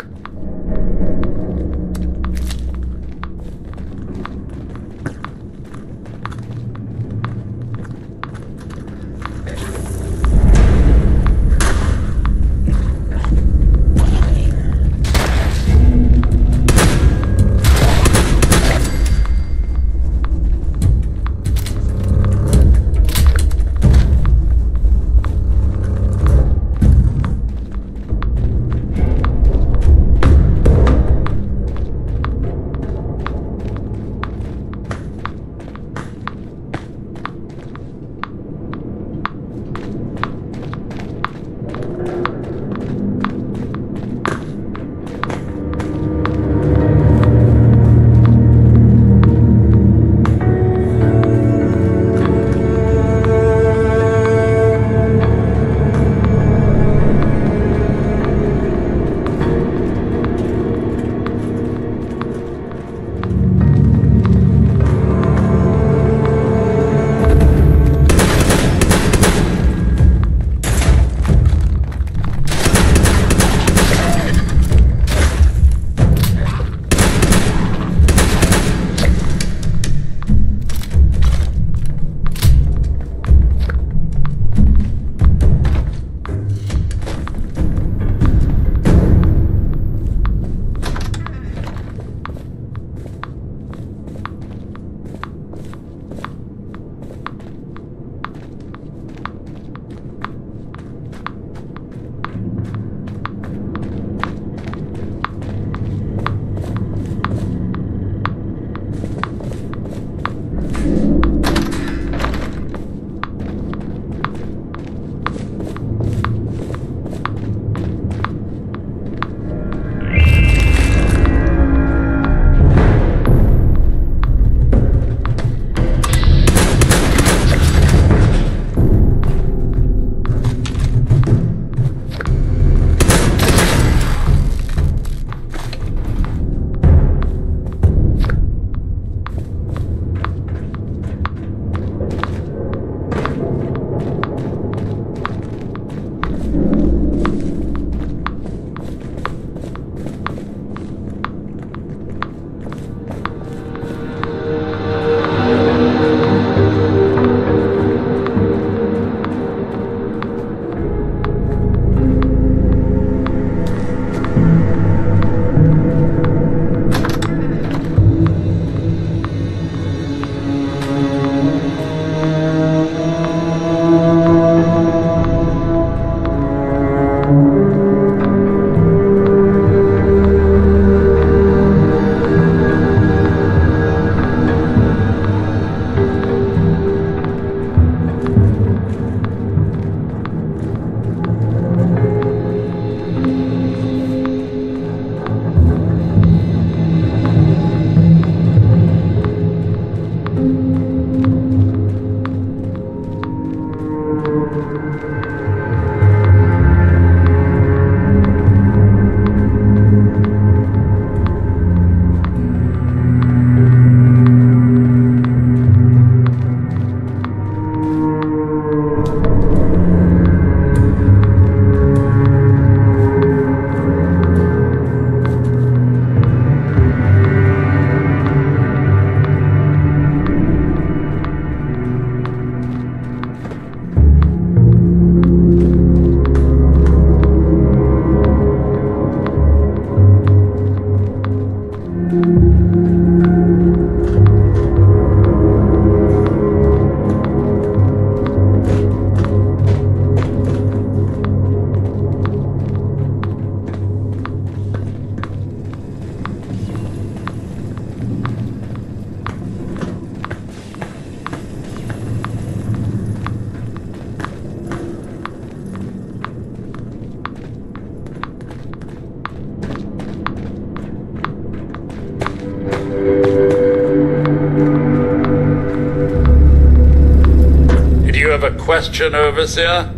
question, Overseer?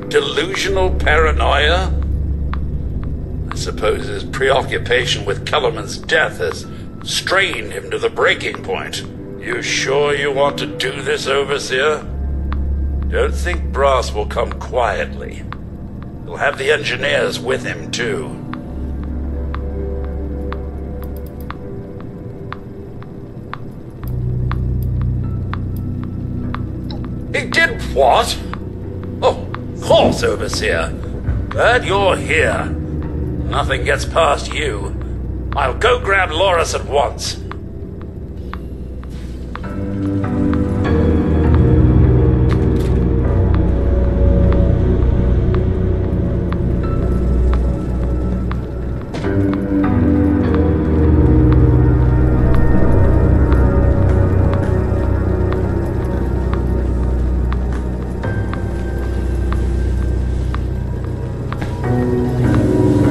Delusional paranoia? I suppose his preoccupation with Kellerman's death has strained him to the breaking point. You sure you want to do this, Overseer? Don't think Brass will come quietly. He'll have the engineers with him, too. He did what? Oh, of course, Overseer. Glad you're here. Nothing gets past you. I'll go grab Loris at once.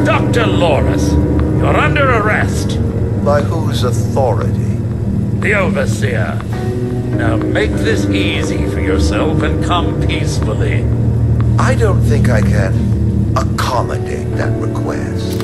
Dr. Loris, you're under arrest. By whose authority? The Overseer. Now make this easy for yourself and come peacefully. I don't think I can accommodate that request.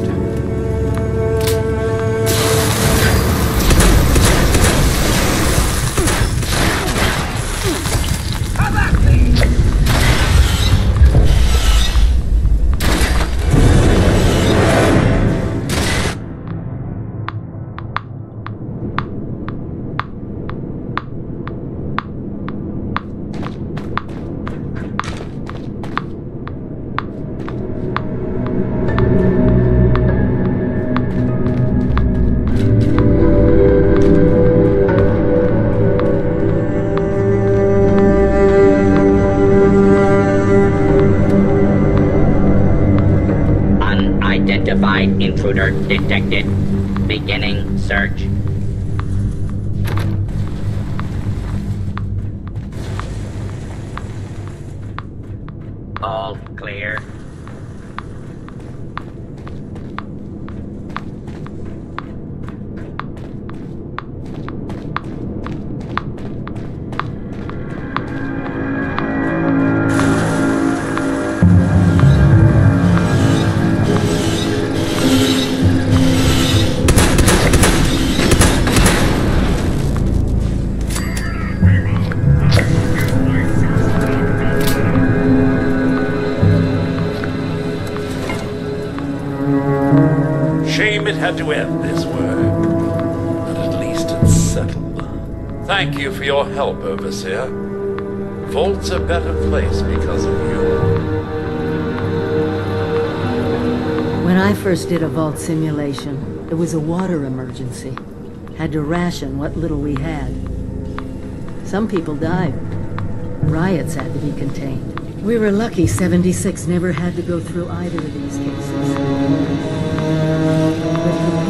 Intruder detected. Beginning search. All clear. It had to end this work, but at least it's settled. Thank you for your help, Overseer. Vault's a better place because of you. When I first did a vault simulation, it was a water emergency. Had to ration what little we had. Some people died. Riots had to be contained. We were lucky 76 never had to go through either of these cases. But